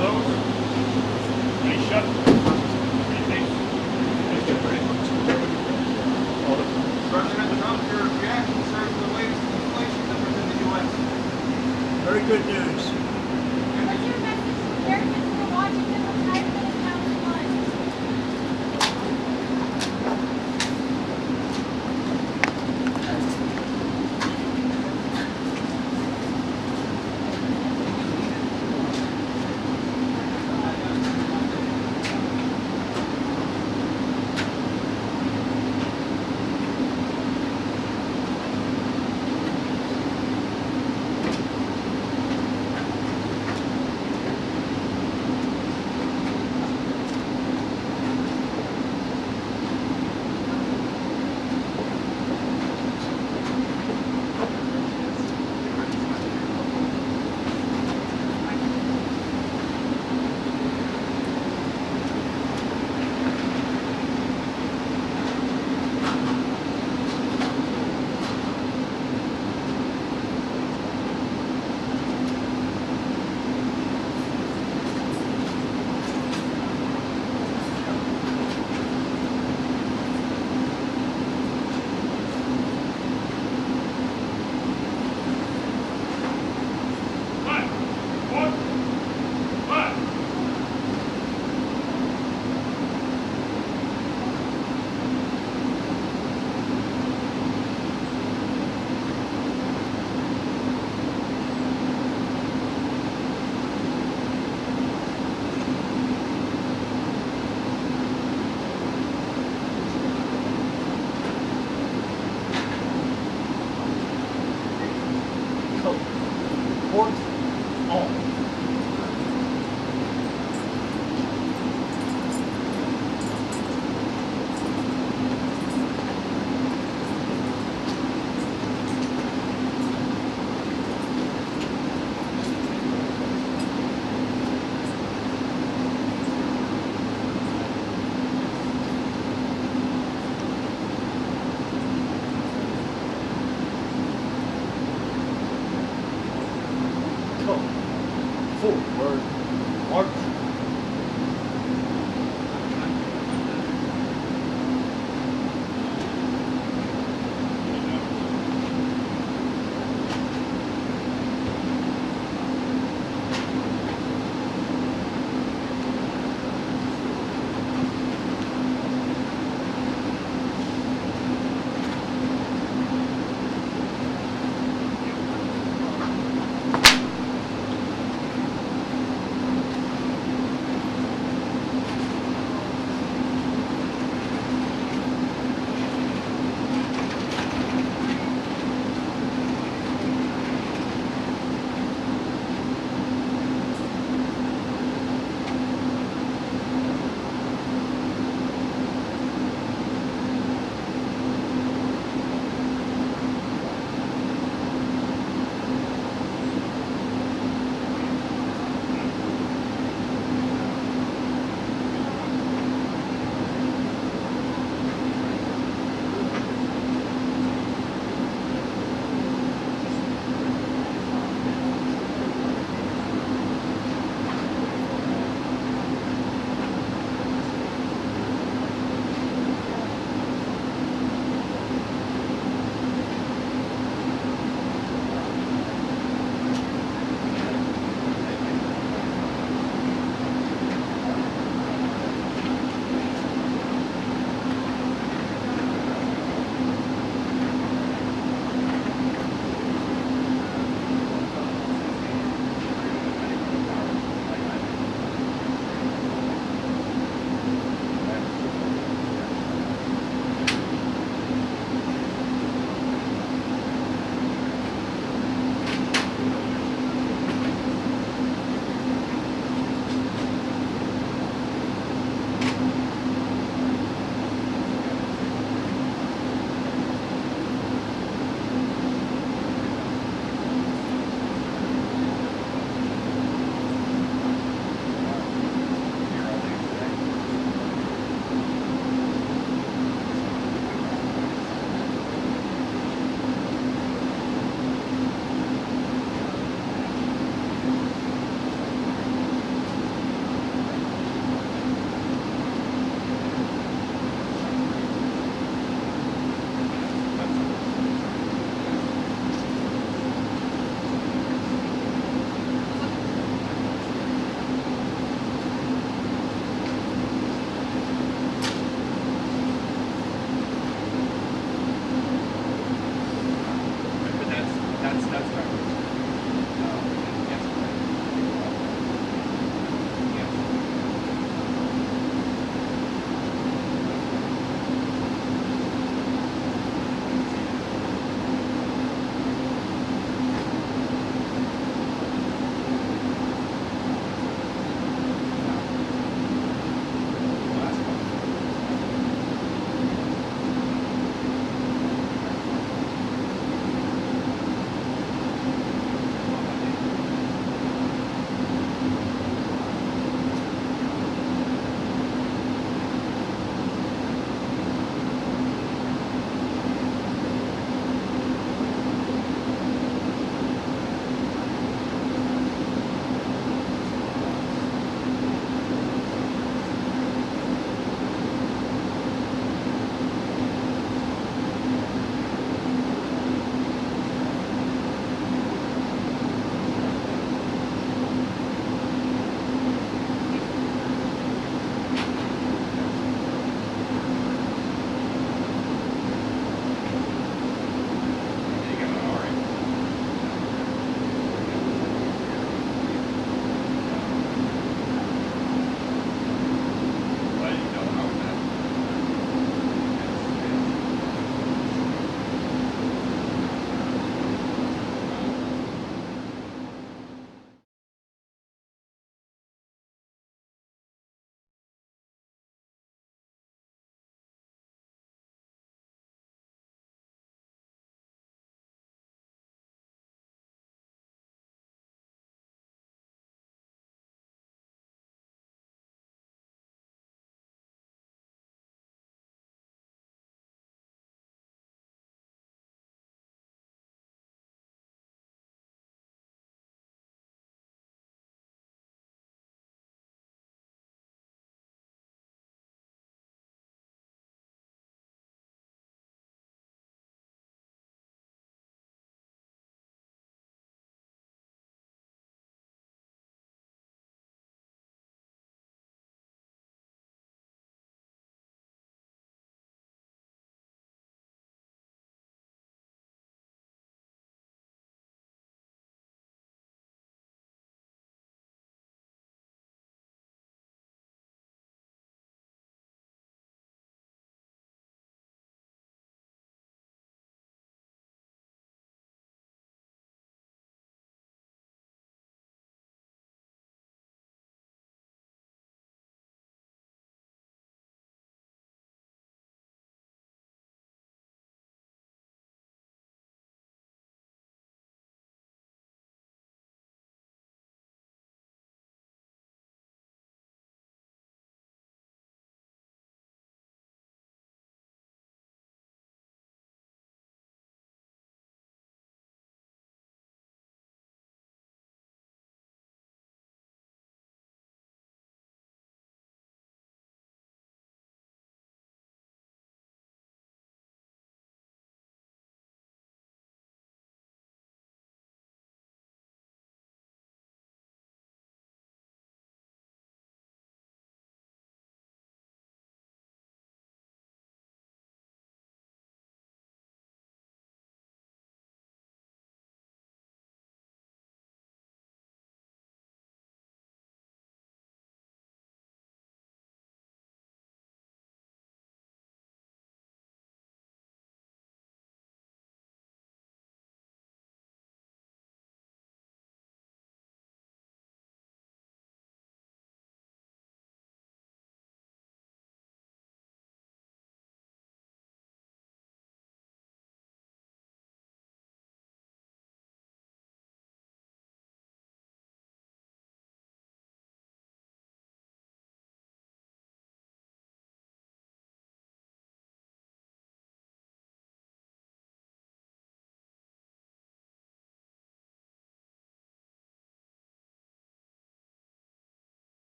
closed. Ready shut. Ready President Trump, your reaction, sir, to the latest inflation numbers in the U.S. Very good news. What's your message to Americans who are watching the retirement account fund?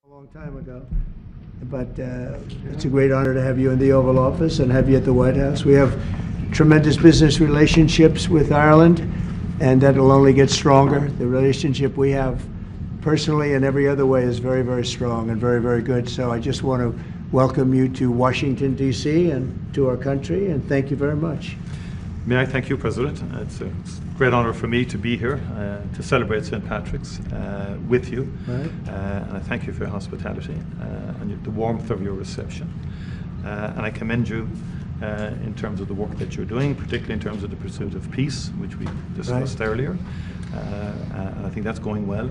A long time ago, but it's a great honor to have you in the Oval Office and have you at the White House. We have tremendous business relationships with Ireland, and that will only get stronger. The relationship we have personally and every other way is very, very strong and very, very good. So I just want to welcome you to Washington, D.C. and to our country, and thank you very much. May I thank you, President. It's a great honour for me to be here to celebrate St. Patrick's with you. Right. And I thank you for your hospitality and the warmth of your reception. And I commend you in terms of the work that you're doing, particularly in terms of the pursuit of peace, which we discussed earlier. And I think that's going well.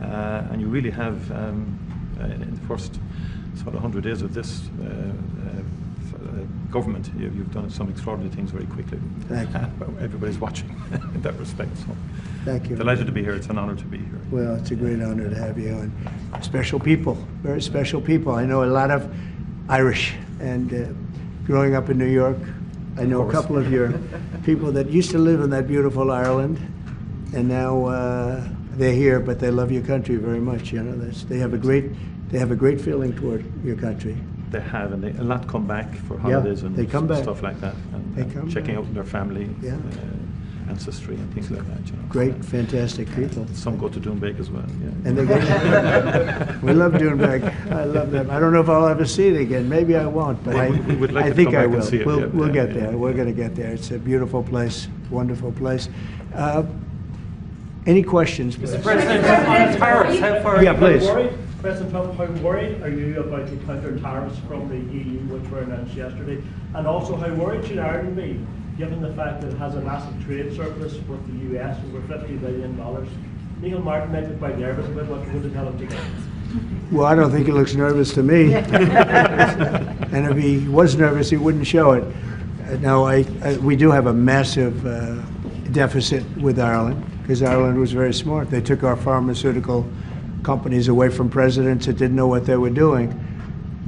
And you really have, in the first sort of 100 days of this government, you've done some extraordinary things very quickly. Thank you. Everybody's watching in that respect. So Thank you. delighted to be here. It's an honour to be here. Well, it's a great honor to have you, and special people, very special people. I know a lot of Irish, and growing up in New York, I know a couple of your people that used to live in that beautiful Ireland, and now they're here, but they love your country very much. You know, they have a great feeling toward your country. They have, and a lot come back for holidays and they come back. stuff like that, and checking out their family, ancestry and things like that. You know. Great, fantastic people. Some go to Doonbeg as well. Yeah. And they go. We love Doonbeg. I love them. I don't know if I'll ever see it again. Maybe I won't, but we would like I to think come I back will. and see it. We'll get there. We're going to get there. It's a beautiful place, wonderful place. Any questions? Mr. President, on tariffs, how far are you please. worried? President Trump, how worried are you about the counter tariffs from the EU, which were announced yesterday? And also, how worried should Ireland be, given the fact that it has a massive trade surplus with the US, over $50 billion? Neil Martin might be quite nervous about what you're going to tell him today. Well, I don't think he looks nervous to me. And if he was nervous, he wouldn't show it. No, we do have a massive deficit with Ireland, because Ireland was very smart. They took our pharmaceutical companies away from presidents that didn't know what they were doing.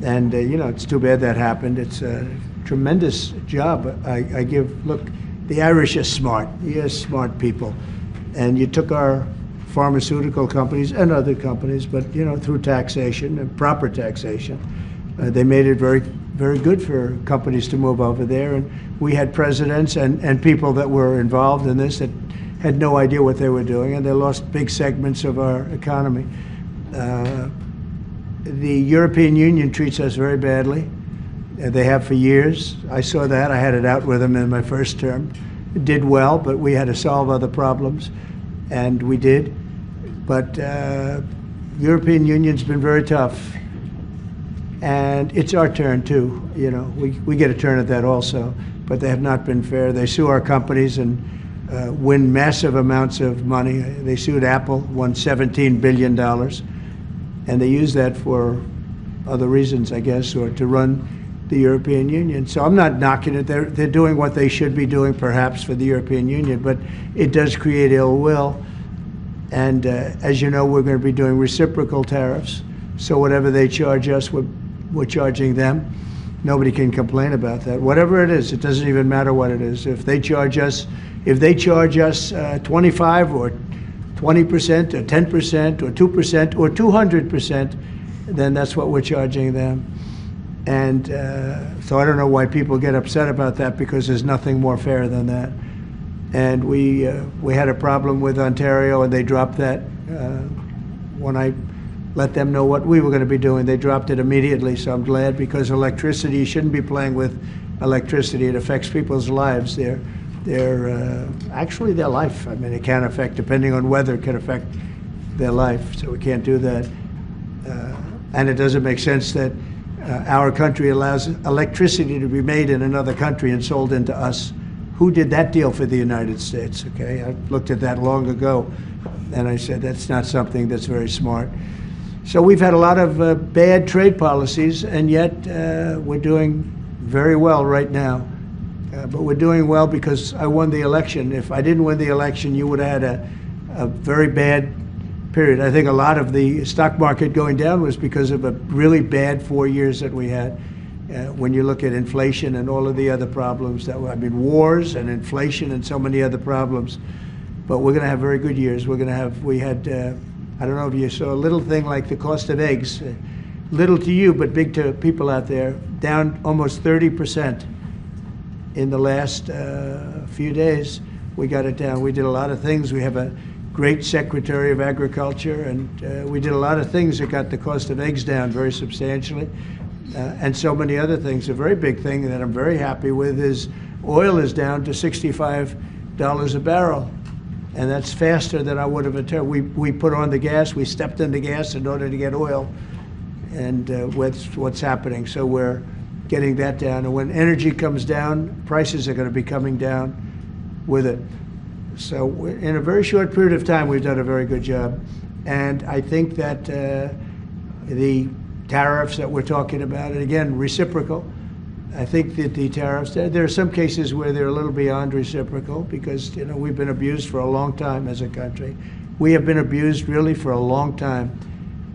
And, you know, it's too bad that happened. It's a tremendous job I give. Look, the Irish are smart. You're smart people. And you took our pharmaceutical companies and other companies, but, you know, through taxation and proper taxation, they made it very, very good for companies to move over there. And we had presidents and people that were involved in this that had no idea what they were doing, and they lost big segments of our economy. The European Union treats us very badly. They have for years. I saw that. I had it out with them in my first term. It did well, but we had to solve other problems, and we did. But European Union's been very tough, and it's our turn too. You know, we get a turn at that also, but they have not been fair. They sue our companies and win massive amounts of money. They sued Apple, won $17 billion, and they use that for other reasons, I guess, or to run the European Union. So I'm not knocking it. They're doing what they should be doing, perhaps, for the European Union, but it does create ill will. And as you know, we're going to be doing reciprocal tariffs. So whatever they charge us, we're charging them. Nobody can complain about that. Whatever it is, it doesn't even matter what it is. If they charge us 25 or 20% or 10% or 2% or 200%, then that's what we're charging them. And so I don't know why people get upset about that, because there's nothing more fair than that. And we had a problem with Ontario, and they dropped that when I let them know what we were going to be doing. They dropped it immediately, so I'm glad, because electricity, you shouldn't be playing with electricity. It affects people's lives. Actually their life. I mean, it can affect, depending on weather, it can affect their life, so we can't do that. And it doesn't make sense that our country allows electricity to be made in another country and sold into us. Who did that deal for the United States? Okay, I looked at that long ago, and I said that's not something that's very smart. So we've had a lot of bad trade policies, and yet we're doing very well right now. But we're doing well because I won the election. If I didn't win the election, you would have had a very bad period. I think a lot of the stock market going down was because of a really bad 4 years that we had. When you look at inflation and all of the other problems that were, I mean, wars and inflation and so many other problems. But we're going to have very good years. We had, I don't know if you saw a little thing like the cost of eggs, little to you, but big to people out there, down almost 30% in the last few days. We got it down. We did a lot of things. We have a great Secretary of Agriculture, and we did a lot of things that got the cost of eggs down very substantially, and so many other things. A very big thing that I'm very happy with is oil is down to $65 a barrel, and that's faster than I would have attempted. We put on the gas. We stepped in the gas in order to get oil, and what's happening. So we're getting that down, and when energy comes down, prices are going to be coming down with it. So in a very short period of time, we've done a very good job. And I think that the tariffs that we're talking about, and again, reciprocal, I think that the tariffs, there are some cases where they're a little beyond reciprocal because, we've been abused for a long time as a country. We have been abused really for a long time,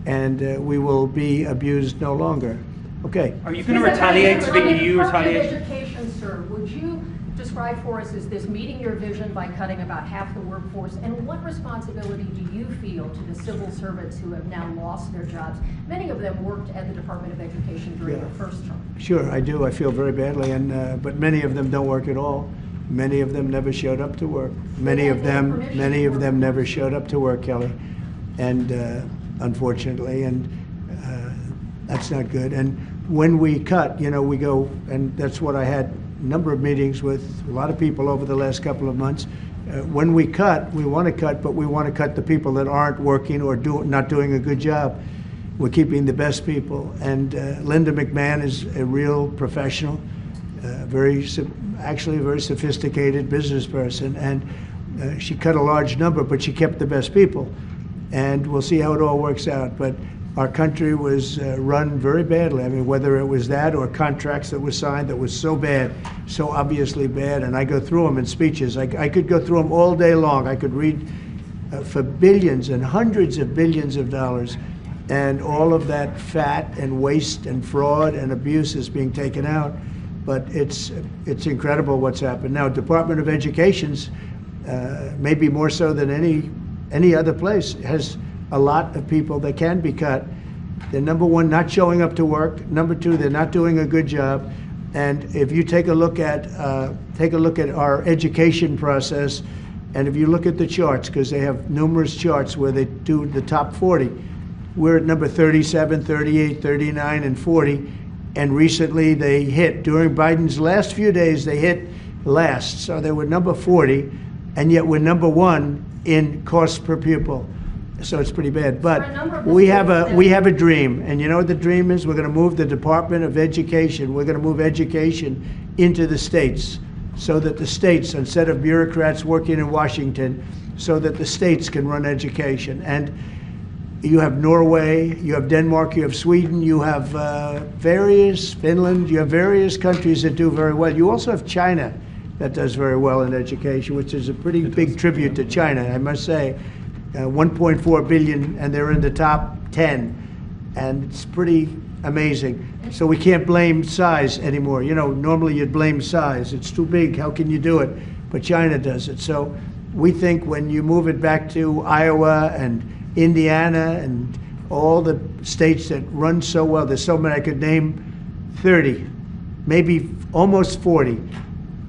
and we will be abused no longer. Okay. Are you going to retaliate to the EU retaliation? Education, sir, would you describe for us, is this meeting your vision by cutting about half the workforce? And what responsibility do you feel to the civil servants who have now lost their jobs? Many of them worked at the Department of Education during the first term. Sure, I do. I feel very badly, and but many of them don't work at all. Many of them never showed up to work. Many of them never showed up to work, Kelly, and unfortunately, and that's not good. And when we cut, we go, and that's what I had a number of meetings with a lot of people over the last couple of months. When we cut, we want to cut, but we want to cut the people that aren't working or not doing a good job. We're keeping the best people. And Linda McMahon is a real professional, actually a very sophisticated business person. And she cut a large number, but she kept the best people. And we'll see how it all works out. But our country was run very badly. I mean, whether it was that or contracts that were signed that was so bad, so obviously bad, and I go through them in speeches. I could go through them all day long. I could read for billions and hundreds of billions of dollars, and all of that fat and waste and fraud and abuse is being taken out. But it's incredible what's happened. Now, Department of Education's maybe more so than any other place has a lot of people that can be cut. They're, number one, not showing up to work. Number two, they're not doing a good job. And if you take a look at our education process, and if you look at the charts, because they have numerous charts where they do the top 40, we're at number 37, 38, 39, and 40. And recently they hit, during Biden's last few days, they hit last. So they were number 40, and yet we're number 1 in cost per pupil. So it's pretty bad, but we have a dream, and you know what the dream is? We're going to move the Department of Education. We're going to move education into the states, so that the states, instead of bureaucrats working in Washington, so that the states can run education. And you have Norway, you have Denmark, you have Sweden, you have Finland, you have various countries that do very well. You also have China that does very well in education, which is a pretty big tribute to China, I must say. 1.4 billion, and they're in the top 10, and it's pretty amazing. So we can't blame size anymore. Normally you'd blame size. It's too big, how can you do it? But China does it. So we think when you move it back to Iowa and Indiana and all the states that run so well, there's so many, I could name 30, maybe almost 40.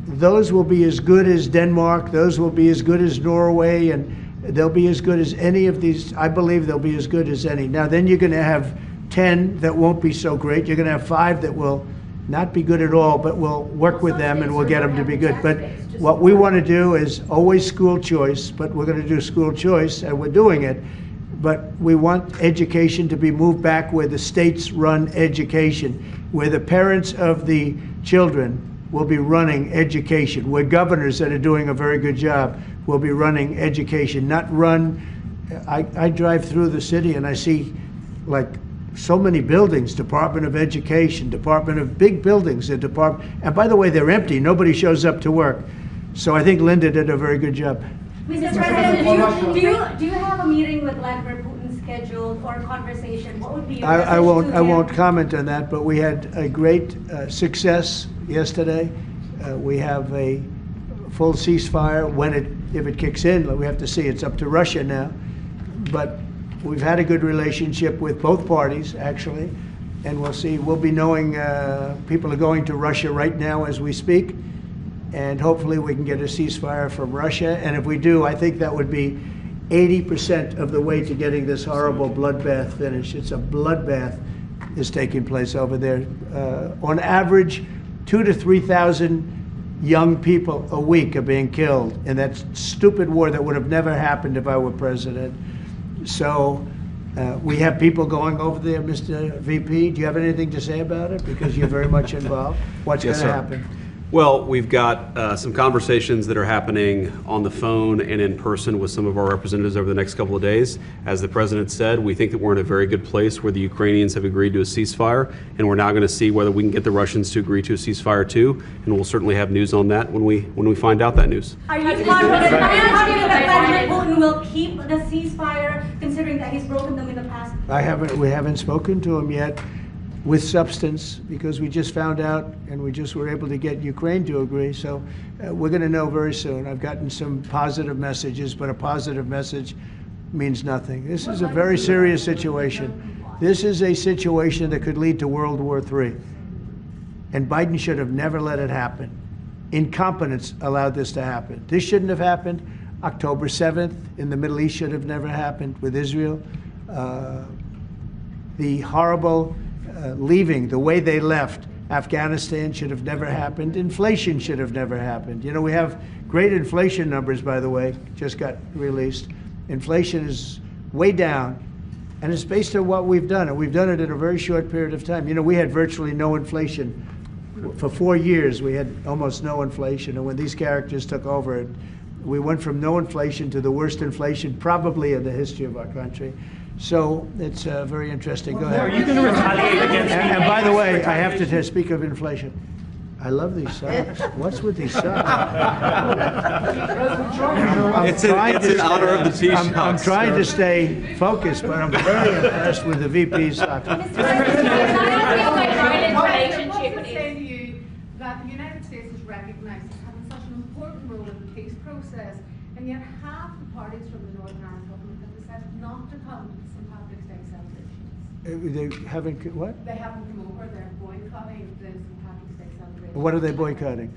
Those will be as good as Denmark, those will be as good as Norway, and they'll be as good as any of these. I believe they'll be as good as any. Now, then you're going to have 10 that won't be so great. You're going to have 5 that will not be good at all, but we'll work with them and we'll get them to be good. But what we want to do is always school choice, but we're going to do school choice, and we're doing it. But we want education to be moved back where the states run education, where the parents of the children will be running education, where governors that are doing a very good job will be running education, not run. I drive through the city and I see like so many buildings, Department of Education, Department of big buildings, and by the way, they're empty. Nobody shows up to work. So I think Linda did a very good job. Mr. President, do you have a meeting with Vladimir Putin scheduled or a conversation? What would be your I won't comment on that, but we had a great success yesterday. We have a full ceasefire. If it kicks in, we have to see. It's up to Russia now. But We've had a good relationship with both parties, actually, and we'll see. We'll be knowing people are going to Russia right now as we speak, and hopefully we can get a ceasefire from Russia. And if we do, I think that would be 80% of the way to getting this horrible bloodbath finished. It's a bloodbath is taking place over there. On average, 2,000 to 3,000 young people a week are being killed in that stupid war that would have never happened if I were president. So we have people going over there, Mr. VP. Do you have anything to say about it? Because you're very much involved. What's going to happen? Well, we've got some conversations that are happening on the phone and in person with some of our representatives over the next couple of days. As the president said, we think that we're in a very good place where the Ukrainians have agreed to a ceasefire, and we're now going to see whether we can get the Russians to agree to a ceasefire too, and we'll certainly have news on that when we find out that news. Are you confident that President Putin will keep the ceasefire, considering that he's broken them in the past? We haven't spoken to him yet with substance, because we just found out and we just were able to get Ukraine to agree. So we're going to know very soon. I've gotten some positive messages, but a positive message means nothing. This is a very serious situation. This is a situation that could lead to World War III. And Biden should have never let it happen. Incompetence allowed this to happen. This shouldn't have happened. October 7th in the Middle East should have never happened with Israel. The horrible leaving, the way they left Afghanistan should have never happened. Inflation should have never happened. You know, we have great inflation numbers, by the way, just got released. Inflation is way down, and it's based on what we've done, and we've done it in a very short period of time. You know, we had virtually no inflation. For 4 years, we had almost no inflation, and when these characters took over, we went from no inflation to the worst inflation probably in the history of our country. So it's very interesting. Go ahead. Are you going to retaliate against me? And by the way, I have to speak of inflation. I love these socks. What's with these socks? It's in honor of the Taoiseach. I'm trying to stay focused, but I'm very impressed with the VP's socks. What I'm saying to you that the United States is recognised as having such an important role in the peace process, and yet half the parties from the Northern Ireland government have decided not to come to the St. Patrick's Day celebrations. They haven't, what? They haven't come over, they're boycotting the St. Patrick's Day celebration. What are they boycotting?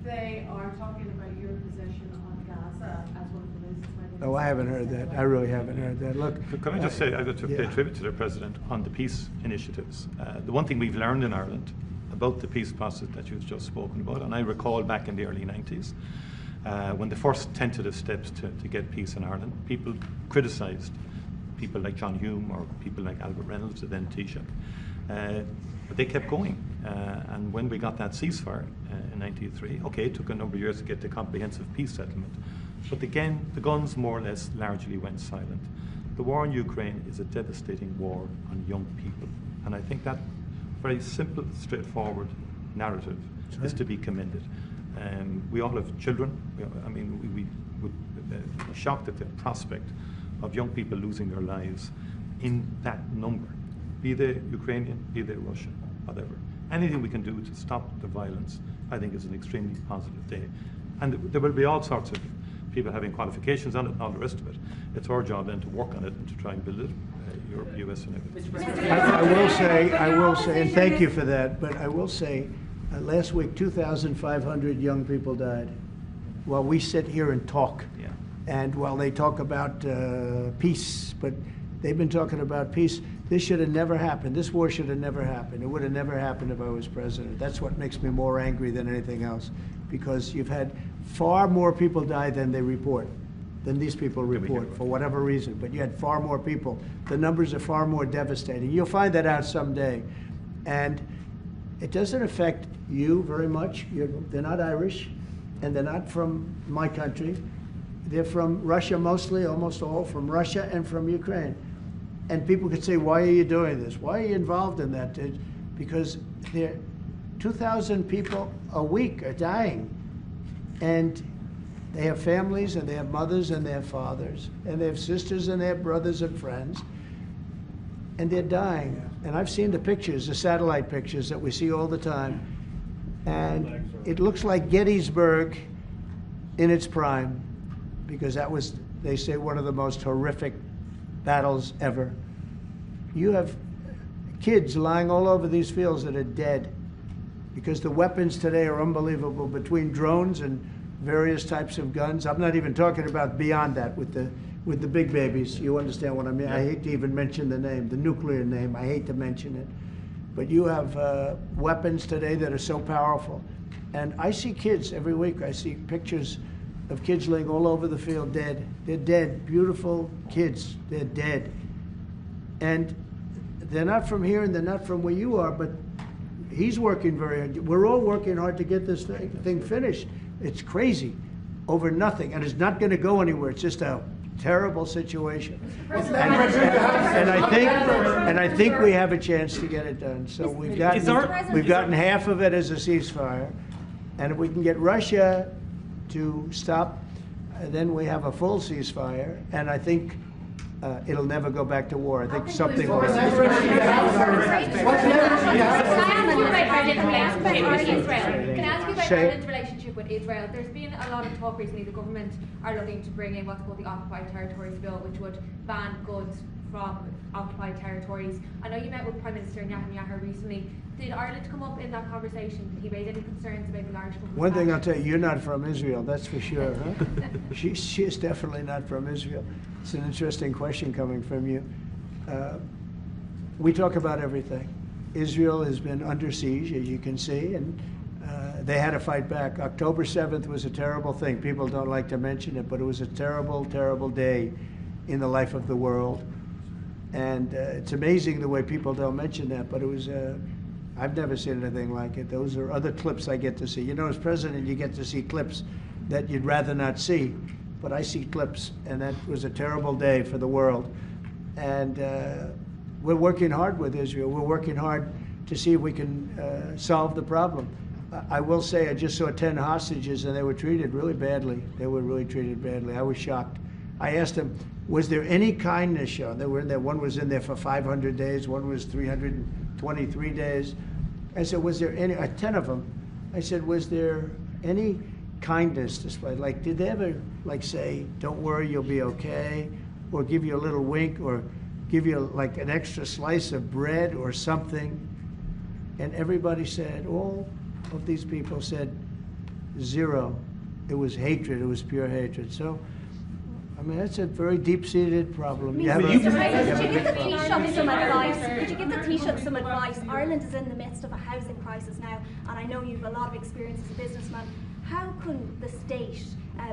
They are talking about your position on Gaza as one of the reasons why they... Oh, I haven't heard that. I really haven't heard that. Look. Can I just say, I've got to pay Yeah. tribute to the President on the peace initiatives. The one thing we've learned in Ireland about the peace process that you've just spoken about, and I recall back in the early 90s, when the first tentative steps to get peace in Ireland, people criticised people like John Hume or people like Albert Reynolds, the then Taoiseach. But they kept going. And when we got that ceasefire in 1993, okay, it took a number of years to get the comprehensive peace settlement. But again, the guns more or less largely went silent. The war in Ukraine is a devastating war on young people. And I think that very simple, straightforward narrative is to be commended. We all have children. We're shocked at the prospect of young people losing their lives in that number, be they Ukrainian, be they Russian, whatever. Anything we can do to stop the violence, I think, is an extremely positive day. And there will be all sorts of people having qualifications on it and all the rest of it. It's our job then to work on it and to try and build it, Europe, US, and everything. I will say, and thank you for that, but I will say, last week 2,500 young people died while we sit here and talk. Yeah. And while they talk about peace, but they've been talking about peace. This should have never happened. This war should have never happened. It would have never happened if I was president. That's what makes me more angry than anything else, because you've had far more people die than they report, than these people report, for whatever reason. But you had far more people. The numbers are far more devastating. You'll find that out someday. And it doesn't affect you very much. They're not Irish, and they're not from my country. They're from Russia mostly, almost all from Russia and from Ukraine. And people could say, why are you doing this? Why are you involved in that? Because 2,000 people a week are dying. And they have families, and they have mothers, and they have fathers, and they have sisters, and they have brothers and friends. And they're dying. And I've seen the pictures, the satellite pictures that we see all the time. And it looks like Gettysburg in its prime, because that was, they say, one of the most horrific battles ever. You have kids lying all over these fields that are dead because the weapons today are unbelievable, between drones and various types of guns. I'm not even talking about beyond that with the big babies. You understand what I mean? I hate to even mention the name, the nuclear name. I hate to mention it. But you have weapons today that are so powerful. And I see kids every week. I see pictures of kids laying all over the field dead. They're dead, beautiful kids. They're dead. And they're not from here and they're not from where you are, but he's working very hard. We're all working hard to get this thing finished. It's crazy over nothing, and it's not going to go anywhere. It's just a terrible situation. And I think we have a chance to get it done. So we've gotten half of it as a ceasefire, and if we can get Russia to stop, then we have a full ceasefire, and I think it'll never go back to war. I think something will happen. Can I ask you about Ireland's relationship with Israel? There's been a lot of talk recently. The government are looking to bring in what's called the Occupied Territories Bill, which would ban goods from occupied territories. I know you met with Prime Minister Netanyahu recently. Did Ireland come up in that conversation? Did he raise any concerns about the Irish government? One thing I'll tell you, you're not from Israel, that's for sure, huh? She's definitely not from Israel. It's an interesting question coming from you. We talk about everything. Israel has been under siege, as you can see, and they had to fight back. October 7th was a terrible thing. People don't like to mention it, but it was a terrible, terrible day in the life of the world. And it's amazing the way people don't mention that, but it was, I've never seen anything like it. Those are other clips I get to see. You know, as president, you get to see clips that you'd rather not see, but I see clips, and that was a terrible day for the world. And we're working hard with Israel. We're working hard to see if we can solve the problem. I will say I just saw 10 hostages, and they were treated really badly. They were really treated badly. I was shocked. I asked them, was there any kindness shown? They were in there. One was in there for 500 days. One was 323 days. I said, was there any, 10 of them, I said, was there any kindness displayed? Like, did they ever, like, say, don't worry, you'll be okay? Or give you a little wink, or give you, like, an extra slice of bread or something? And everybody said, all of these people said, zero. It was hatred. It was pure hatred. So, I mean, that's a very deep-seated problem. Could you give the Taoiseach some advice? Could you give the Taoiseach some advice? Ireland is in the midst of a housing crisis now, and I know you have a lot of experience as a businessman. How can the state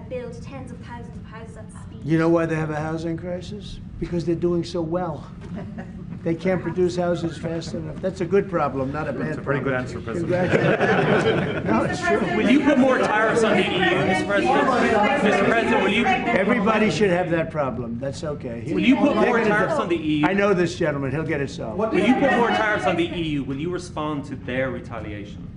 build tens of thousands of houses at speed? You know why they have a housing crisis? Because they're doing so well. They can't produce houses fast enough. That's a good problem, not a bad problem. That's a pretty good answer, President. Congratulations. No, it's true. Will you put more tariffs on the EU, Mr. President? Mr. President, will you? Everybody should have that problem. That's okay. Will you put more tariffs on the EU? I know this gentleman. He'll get it solved. Will you put more tariffs on the EU? Will you respond to their retaliation?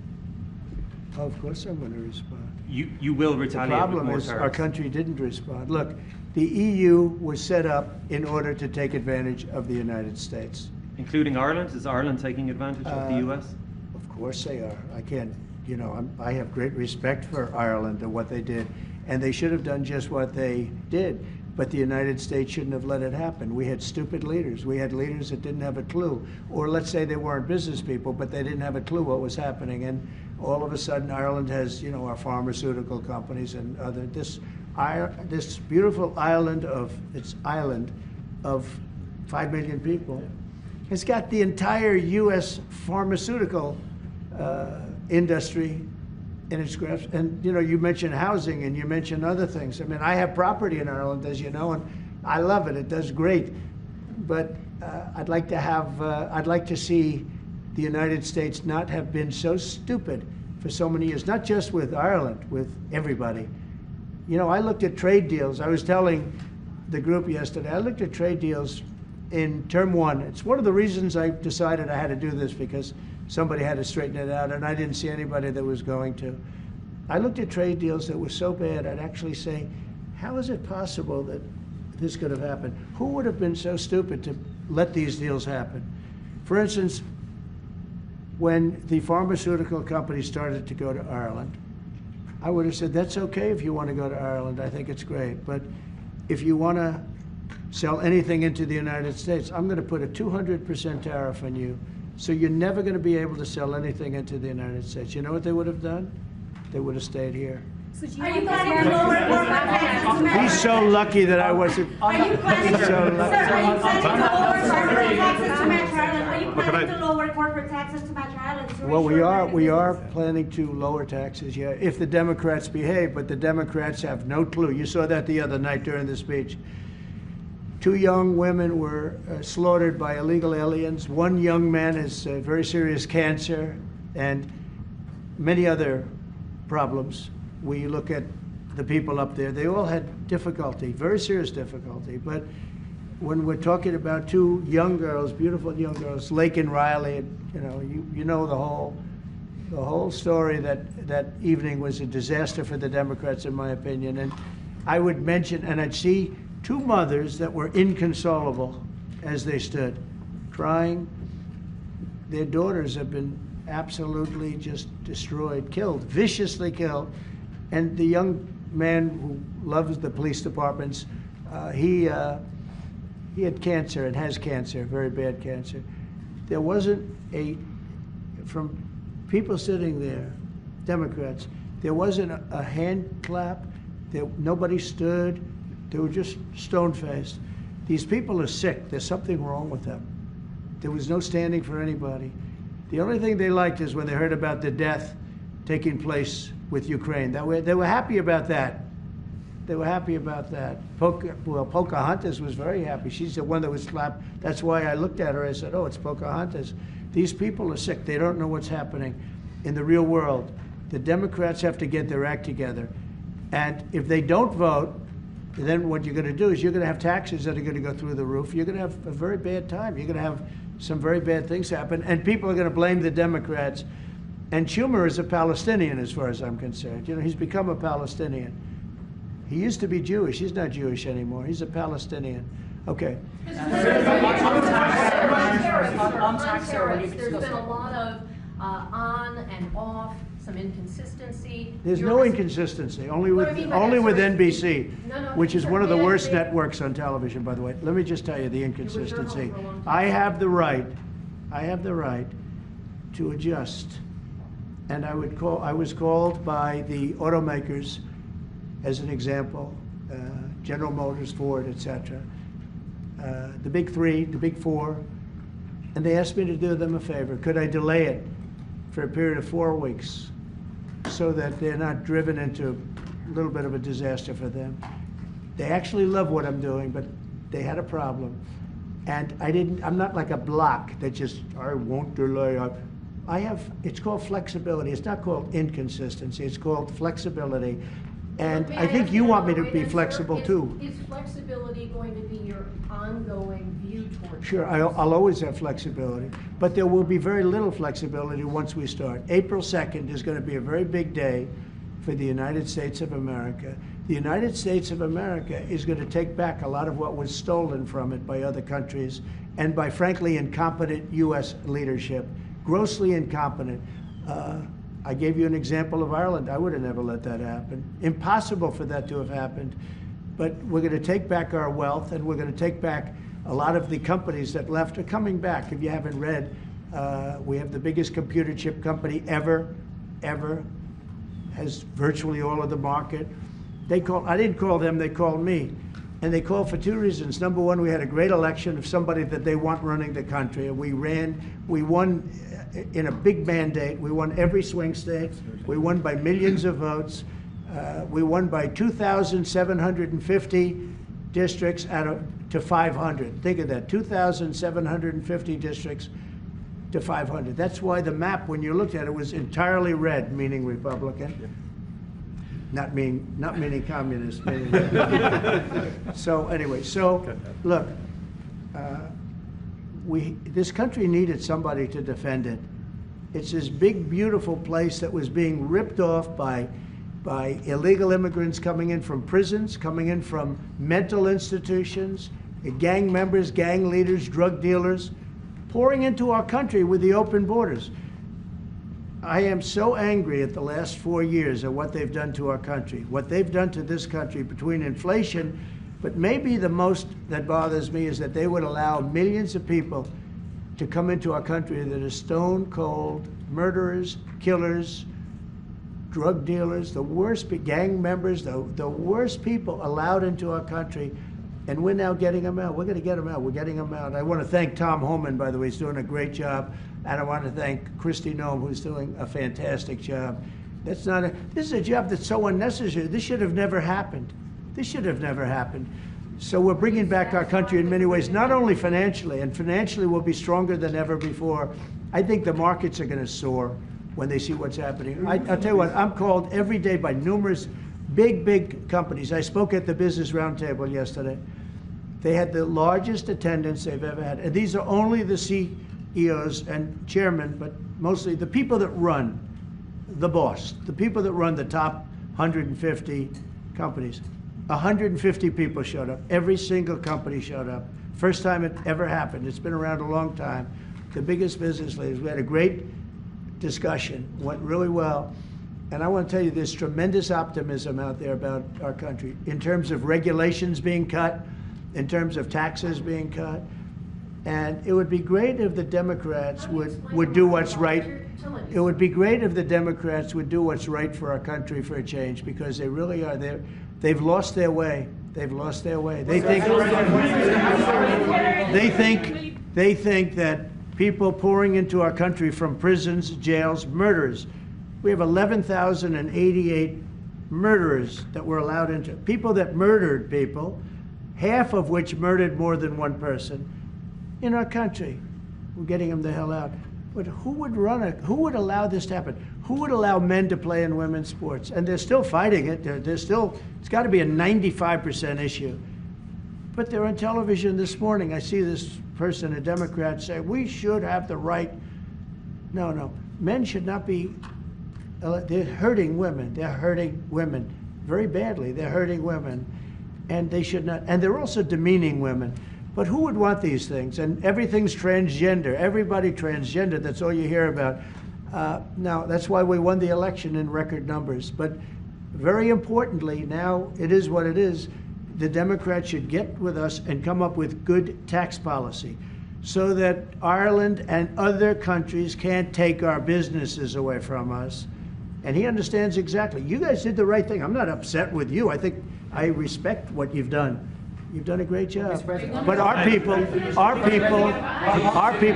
Oh, of course I'm going to respond. You will retaliate with more tariffs. The problem is our country didn't respond. Look, the EU was set up in order to take advantage of the United States. Including Ireland? Is Ireland taking advantage of the US? Of course they are. I can't, you know, I have great respect for Ireland and what they did. And they should have done just what they did. But the United States shouldn't have let it happen. We had stupid leaders. We had leaders that didn't have a clue. Or let's say they weren't business people, but they didn't have a clue what was happening. And all of a sudden, Ireland has, you know, our pharmaceutical companies and other, this beautiful island of 5 million people has got the entire U.S. pharmaceutical industry in its grasp. And, you know, you mentioned housing and you mentioned other things. I mean, I have property in Ireland, as you know, and I love it. It does great. But I'd like to see the United States not have been so stupid for so many years, not just with Ireland, with everybody. You know, I looked at trade deals. I was telling the group yesterday, I looked at trade deals in term one. It's one of the reasons I decided I had to do this, because somebody had to straighten it out, and I didn't see anybody that was going to. I looked at trade deals that were so bad, I'd actually say, how is it possible that this could have happened? Who would have been so stupid to let these deals happen? For instance, when the pharmaceutical companies started to go to Ireland, I would have said, that's okay if you want to go to Ireland. I think it's great. But if you want to sell anything into the United States. I'm going to put a 200% tariff on you. So you're never going to be able to sell anything into the United States. You know what they would have done? They would have stayed here. So do you want planning to lower corporate taxes to match He's so lucky that I wasn't. Are you planning to, He's so lucky. sir, are you planning to lower corporate taxes to match Ireland? Are you Look, planning can to lower corporate taxes to match Ireland? to Well, we ensure are American planning to lower taxes, yeah, if the Democrats behave, but the Democrats have no clue. You saw that the other night during the speech. 2 young women were slaughtered by illegal aliens. 1 young man has very serious cancer and many other problems. We look at the people up there, they all had difficulty, very serious difficulty. But when we're talking about 2 young girls, beautiful young girls, Lake and Riley, you know the whole story. That evening was a disaster for the Democrats, in my opinion. And I would mention, and I'd see 2 mothers that were inconsolable as they stood, crying. Their daughters have been absolutely just destroyed, killed, viciously killed. And the young man who loves the police departments, he had cancer and has cancer, very bad cancer. There wasn't from people sitting there, Democrats, there wasn't a hand clap. Nobody stood. They were just stone-faced. These people are sick. There's something wrong with them. There was no standing for anybody. The only thing they liked is when they heard about the death taking place with Ukraine. They were happy about that. They were happy about that. Pocahontas was very happy. She's the one that was slapped. That's why I looked at her. I said, oh, it's Pocahontas. These people are sick. They don't know what's happening in the real world. The Democrats have to get their act together. And if they don't vote, then what you're going to do is you're going to have taxes that are going to go through the roof. You're going to have a very bad time. You're going to have some very bad things happen. And people are going to blame the Democrats. And Schumer is a Palestinian, as far as I'm concerned. He's become a Palestinian. He used to be Jewish. He's not Jewish anymore. He's a Palestinian. Okay. On tariffs, there's been a lot of on and off, some inconsistency. There's no inconsistency, only with NBC, which is one of the worst networks on television, by the way. Let me just tell you the inconsistency. I have the right to adjust. And I was called by the automakers, as an example, General Motors, Ford, etc., the big 3, the big 4, and they asked me to do them a favor. Could I delay it for a period of 4 weeks so that they're not driven into a little bit of a disaster for them? They actually love what I'm doing, but they had a problem. And I'm not like a block that just, I won't delay. It's called flexibility. It's not called inconsistency. It's called flexibility. And I think you want me to be flexible too. Is flexibility going to be your ongoing view towards? Sure, I'll always have flexibility, but there will be very little flexibility once we start. April 2nd is going to be a very big day for the United States of America. The United States of America is going to take back a lot of what was stolen from it by other countries and by, frankly, incompetent U.S. leadership, grossly incompetent. I gave you an example of Ireland. I would have never let that happen. Impossible for that to have happened. But we're going to take back our wealth, and we're going to take back a lot of the companies that left are coming back. If you haven't read, we have the biggest computer chip company ever, has virtually all of the market. I didn't call them, they called me. And they called for 2 reasons. Number one, we had a great election of somebody that they want running the country. And we won in a big mandate. We won every swing state. We won by millions of votes. We won by 2,750 districts to 500. Think of that, 2,750 districts to 500. That's why the map, when you looked at it, was entirely red, meaning Republican. Not meaning communist. So anyway, look, this country needed somebody to defend it. It's this big, beautiful place that was being ripped off by illegal immigrants coming in from prisons, coming in from mental institutions, gang members, gang leaders, drug dealers, pouring into our country with the open borders. I am so angry at the last 4 years at what they've done to our country, what they've done to this country between inflation, But maybe the most that bothers me is that they would allow millions of people to come into our country that are stone cold murderers, killers, drug dealers, the worst gang members, the worst people allowed into our country. And we're now getting them out. We're going to get them out. We're getting them out. I want to thank Tom Homan, by the way. He's doing a great job. And I want to thank Kristi Noem, who's doing a fantastic job. This is a job that's so unnecessary. This should have never happened. This should have never happened. So we're bringing back our country in many ways, not only financially, and financially we'll be stronger than ever before. I think the markets are going to soar when they see what's happening. I'll tell you what, I'm called every day by numerous big companies. I spoke at the Business Roundtable yesterday. They had the largest attendance they've ever had. And these are only the CEOs and chairmen, but mostly the people that run, the boss, the people that run the top 150 companies. 150 people showed up. Every single company showed up. First time it ever happened. It's been around a long time. The biggest business leaders. We had a great discussion, went really well. And I want to tell you, there's tremendous optimism out there about our country in terms of regulations being cut, in terms of taxes being cut. And it would be great if the Democrats would do what's right. It would be great if the Democrats would do what's right for our country for a change, because they really are. They've lost their way. They've lost their way. They think that people pouring into our country from prisons, jails, murderers. We have 11,088 murderers that were allowed into. People that murdered people, half of which murdered more than one person in our country. We're getting them the hell out. But who would allow this to happen? Who would allow men to play in women's sports? And they're still fighting it. It's got to be a 95% issue. But they're on television this morning. I see this person, a Democrat, say, we should have the right. No. Men should not be, they're hurting women. They're hurting women very badly. They're hurting women. And they should not, and they're also demeaning women. But who would want these things? And everything's transgender. Everybody transgender. That's all you hear about. Now, that's why we won the election in record numbers. But very importantly, now it is what it is. The Democrats should get with us and come up with good tax policy so that Ireland and other countries can't take our businesses away from us. And he understands exactly. You guys did the right thing. I'm not upset with you. I respect what you've done. You've done a great job. But our people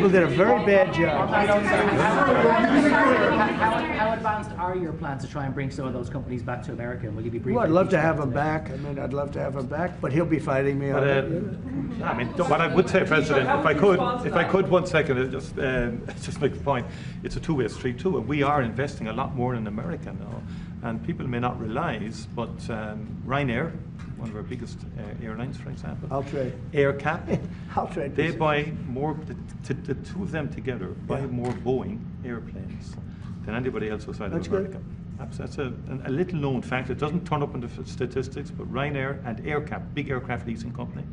did a very bad job. How advanced are your plans to try and bring some of those companies back to America? Will you be briefing? Well, I'd love to have him back. I'd love to have him back, but he'll be fighting me on it. What I would say, President, if I could 1 second, just make the point. It's a two-way street too, and we are investing a lot more in America now. And people may not realize, but Ryanair, one of our biggest airlines, for example, AirCap, they buy more. The two of them together buy more Boeing airplanes than anybody else outside of America. That's a little known fact. It doesn't turn up in the statistics, but Ryanair and AirCap, big aircraft leasing company,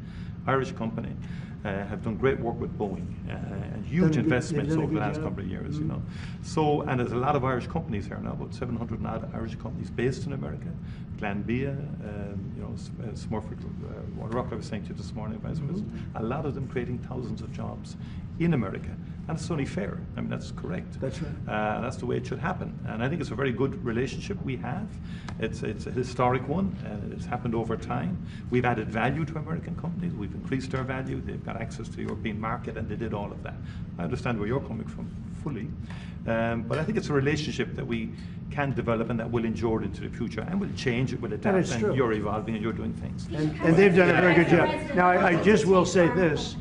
Irish company, have done great work with Boeing and huge investments over the last couple of years, you know. So, and there's a lot of Irish companies here now, about 700 odd Irish companies based in America. Glanbia, Smurfit, what Ratcliffe was saying to you this morning, Vice President, a lot of them creating thousands of jobs in America. And it's only fair. I mean, that's correct. That's right. That's the way it should happen. And I think it's a very good relationship we have. It's a historic one. It's happened over time. We've added value to American companies. We've increased our value. They've got access to the European market, and they did all of that. I understand where you're coming from fully. But I think it's a relationship that we can develop and that will endure into the future, and will change, it will adapt, and you're evolving and you're doing things. And they've done a very good job. Now, I just will say this.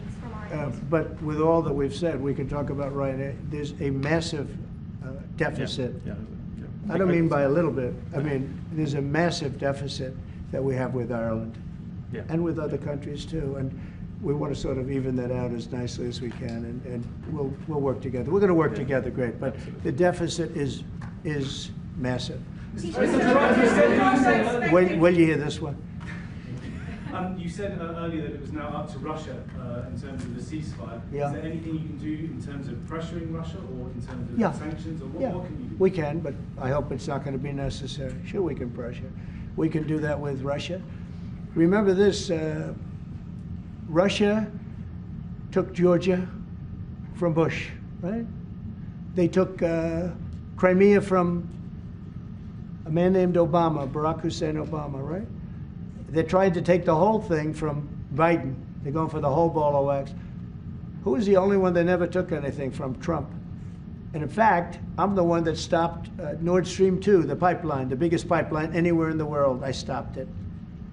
But with all that we've said, we can talk about Ryanair. There's a massive deficit. I don't mean by a little bit. I mean, there's a massive deficit that we have with Ireland and with other countries too. And we want to sort of even that out as nicely as we can, and we'll work together. We're going to work together great, but the deficit is massive. Will you hear this one? You said earlier that it was now up to Russia in terms of the ceasefire. Yeah. Is there anything you can do in terms of pressuring Russia or in terms of sanctions? Or what can you do? We can, but I hope it's not going to be necessary. Sure, we can pressure. We can do that with Russia. remember this, Russia took Georgia from Bush, right? They took Crimea from a man named Obama, Barack Hussein Obama, right? They tried to take the whole thing from Biden. They're going for the whole ball of wax. Who was the only one that never took anything from? Trump. And in fact, I'm the one that stopped Nord Stream 2, the pipeline, the biggest pipeline anywhere in the world. I stopped it.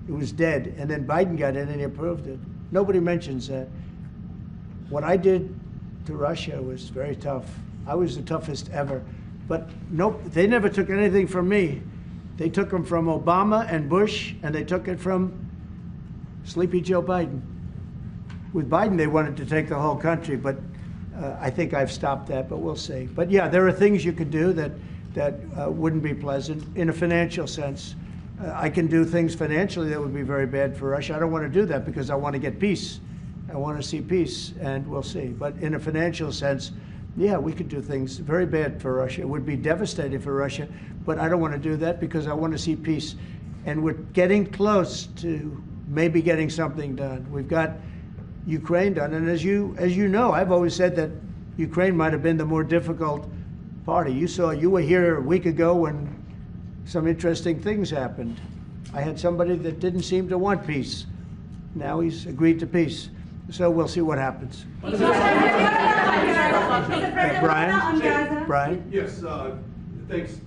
It was dead. And then Biden got in and he approved it. Nobody mentions that. What I did to Russia was very tough. I was the toughest ever. But nope, they never took anything from me. They took them from Obama and Bush, and they took it from Sleepy Joe Biden. With Biden, they wanted to take the whole country, but I think I've stopped that, but we'll see. But yeah, there are things you could do that wouldn't be pleasant in a financial sense. I can do things financially that would be very bad for Russia. I don't want to do that because I want to get peace. I want to see peace, and we'll see. But in a financial sense, yeah, we could do things very bad for Russia. It would be devastating for Russia, but I don't want to do that because I want to see peace. And we're getting close to maybe getting something done. We've got Ukraine done, and as you know, I've always said that Ukraine might have been the more difficult party. You were here a week ago when some interesting things happened. I had somebody that didn't seem to want peace. Now he's agreed to peace. So we'll see what happens. Brian? Yes, thanks.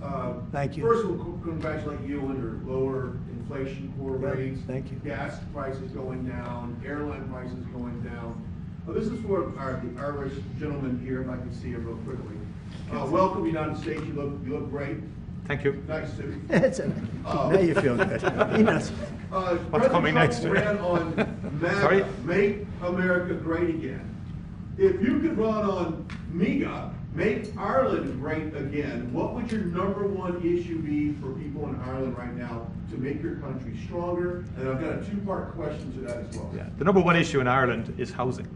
Thank you. First, we'll congratulate you on your lower inflation core rates. Thank you. Gas prices going down, airline prices going down. This is for the Irish gentleman here, if I can see it real quickly. Welcome to the United States. You look great. Thank you. Nice suit. Now you feel good. He knows. What's coming next? Ran on MAGNO, Sorry? Make America Great Again. If you could run on MEGA, Make Ireland Great Again, what would your #1 issue be for people in Ireland right now to make your country stronger? And I've got a 2-part question to that as well. Yeah, the #1 issue in Ireland is housing,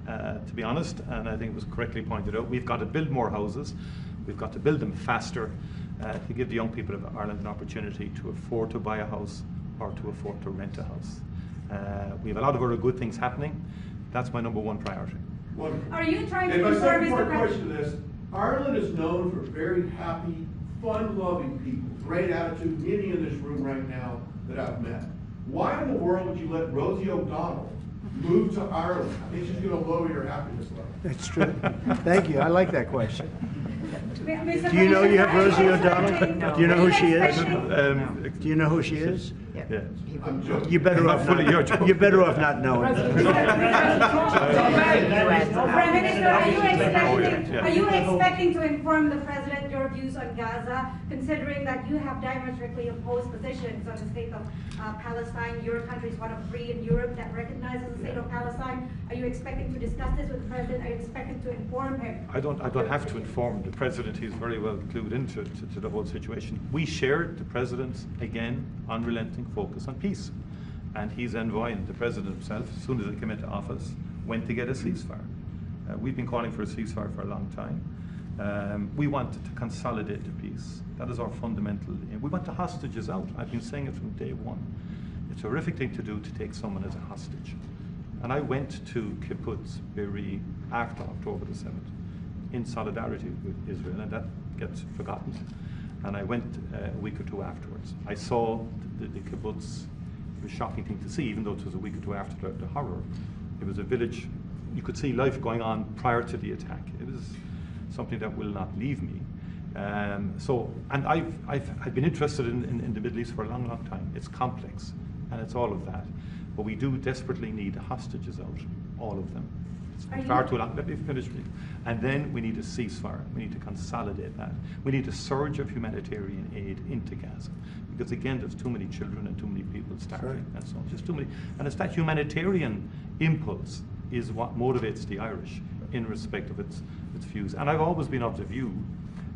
to be honest, and I think it was correctly pointed out. We've got to build more houses. We've got to build them faster to give the young people of Ireland an opportunity to afford to buy a house or to afford to rent a house. We have a lot of other good things happening. That's my #1 priority. Wonderful. Are you trying to and my confirm, second Mr. part President? question to this, Ireland is known for very happy, fun-loving people, great attitude, many in this room right now that I've met. Why in the world would you let Rosie O'Donnell move to Ireland? I think she's going to lower your happiness level. That's true. Thank you. I like that question. Mr. Do you know you have Rosie President, O'Donnell? Do you know who she is? Do you know who she is? Yeah. I'm joking. You're better off not. You're better off not knowing. Prime Minister, are you expecting to inform the President your views on Gaza, considering that you have diametrically opposed positions on the state of Palestine? Your country is one of 3 in Europe that recognizes the state of Palestine. Are you expecting to discuss this with the President? Are you expecting to inform him? I don't have to inform the President. He's very well clued into the whole situation. We shared the President's, again, unrelenting focus on peace. And he's envoying, the President himself, as soon as he came into office, went to get a ceasefire. We've been calling for a ceasefire for a long time. We wanted to consolidate the peace. That is our fundamental aim. We want the hostages out. I've been saying it from day one. It's a horrific thing to do to take someone as a hostage. And I went to Kibbutz Be'eri after October the 7th in solidarity with Israel, and that gets forgotten. And I went a week or 2 afterwards. I saw the kibbutz. It was a shocking thing to see, even though it was a week or 2 after the horror. It was a village. You could see life going on prior to the attack. It was something that will not leave me. And I've been interested in the Middle East for a long, long time. It's complex, and it's all of that. But we do desperately need the hostages out, all of them. It's been far too long. Let me finish. And then we need a ceasefire. We need to consolidate that. We need a surge of humanitarian aid into Gaza. Because again, there's too many children and too many people starving and so on. Just too many. And it's that humanitarian impulse is what motivates the Irish in respect of its views. And I've always been of the view,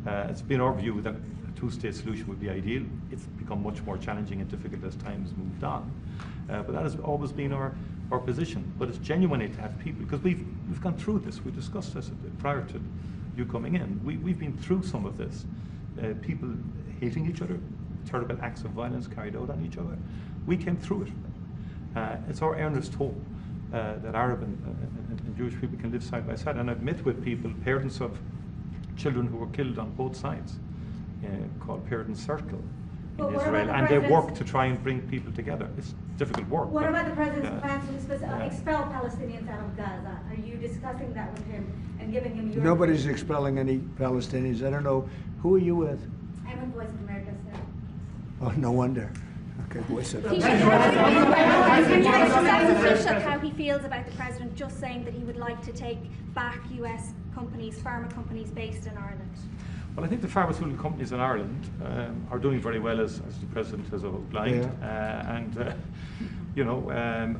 it's been our view that a 2-state solution would be ideal. It's become much more challenging and difficult as time has moved on. But that has always been our position. But it's genuinely to have people, because we've gone through this. We discussed this prior to you coming in. We've been through some of this. People hating each other, terrible acts of violence carried out on each other. We came through it. It's our earnest hope that Arab and Jewish people can live side by side. And I've met with people, parents of children who were killed on both sides, called Parents Circle in Israel, and they work to try and bring people together. It's difficult work. What about the President's plans to expel Palestinians out of Gaza? Are you discussing that with him and giving him your... Nobody's expelling any Palestinians. I don't know. Who are you with? I'm with Voice of America, sir. Oh, no wonder. Okay, Voice of Taoiseach, how he feels about the President just saying that he would like to take back US companies, pharma companies based in Ireland. Well, I think the pharmaceutical companies in Ireland are doing very well, as the President has outlined.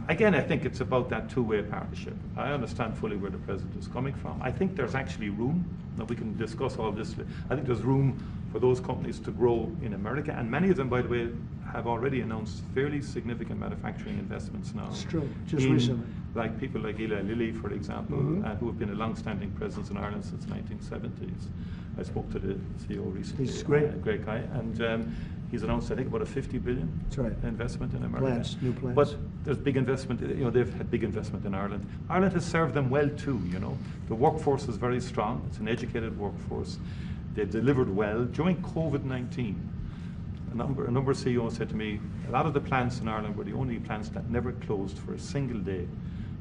Again, I think it's about that two-way partnership. I understand fully where the President is coming from. I think there's actually room, now we can discuss all this, I think there's room for those companies to grow in America, and many of them, by the way, have already announced fairly significant manufacturing investments now. It's true, just recently. Like people like Eli Lilly, for example, who have been a long-standing presence in Ireland since the 1970s. I spoke to the CEO recently. He's great. Great guy. And he's announced, I think, about a $50 billion investment in America. New plans. But there's big investment, they've had big investment in Ireland. Ireland has served them well too, The workforce is very strong. It's an educated workforce. They've delivered well. During COVID-19, a number of CEOs said to me, a lot of the plants in Ireland were the only plants that never closed for a single day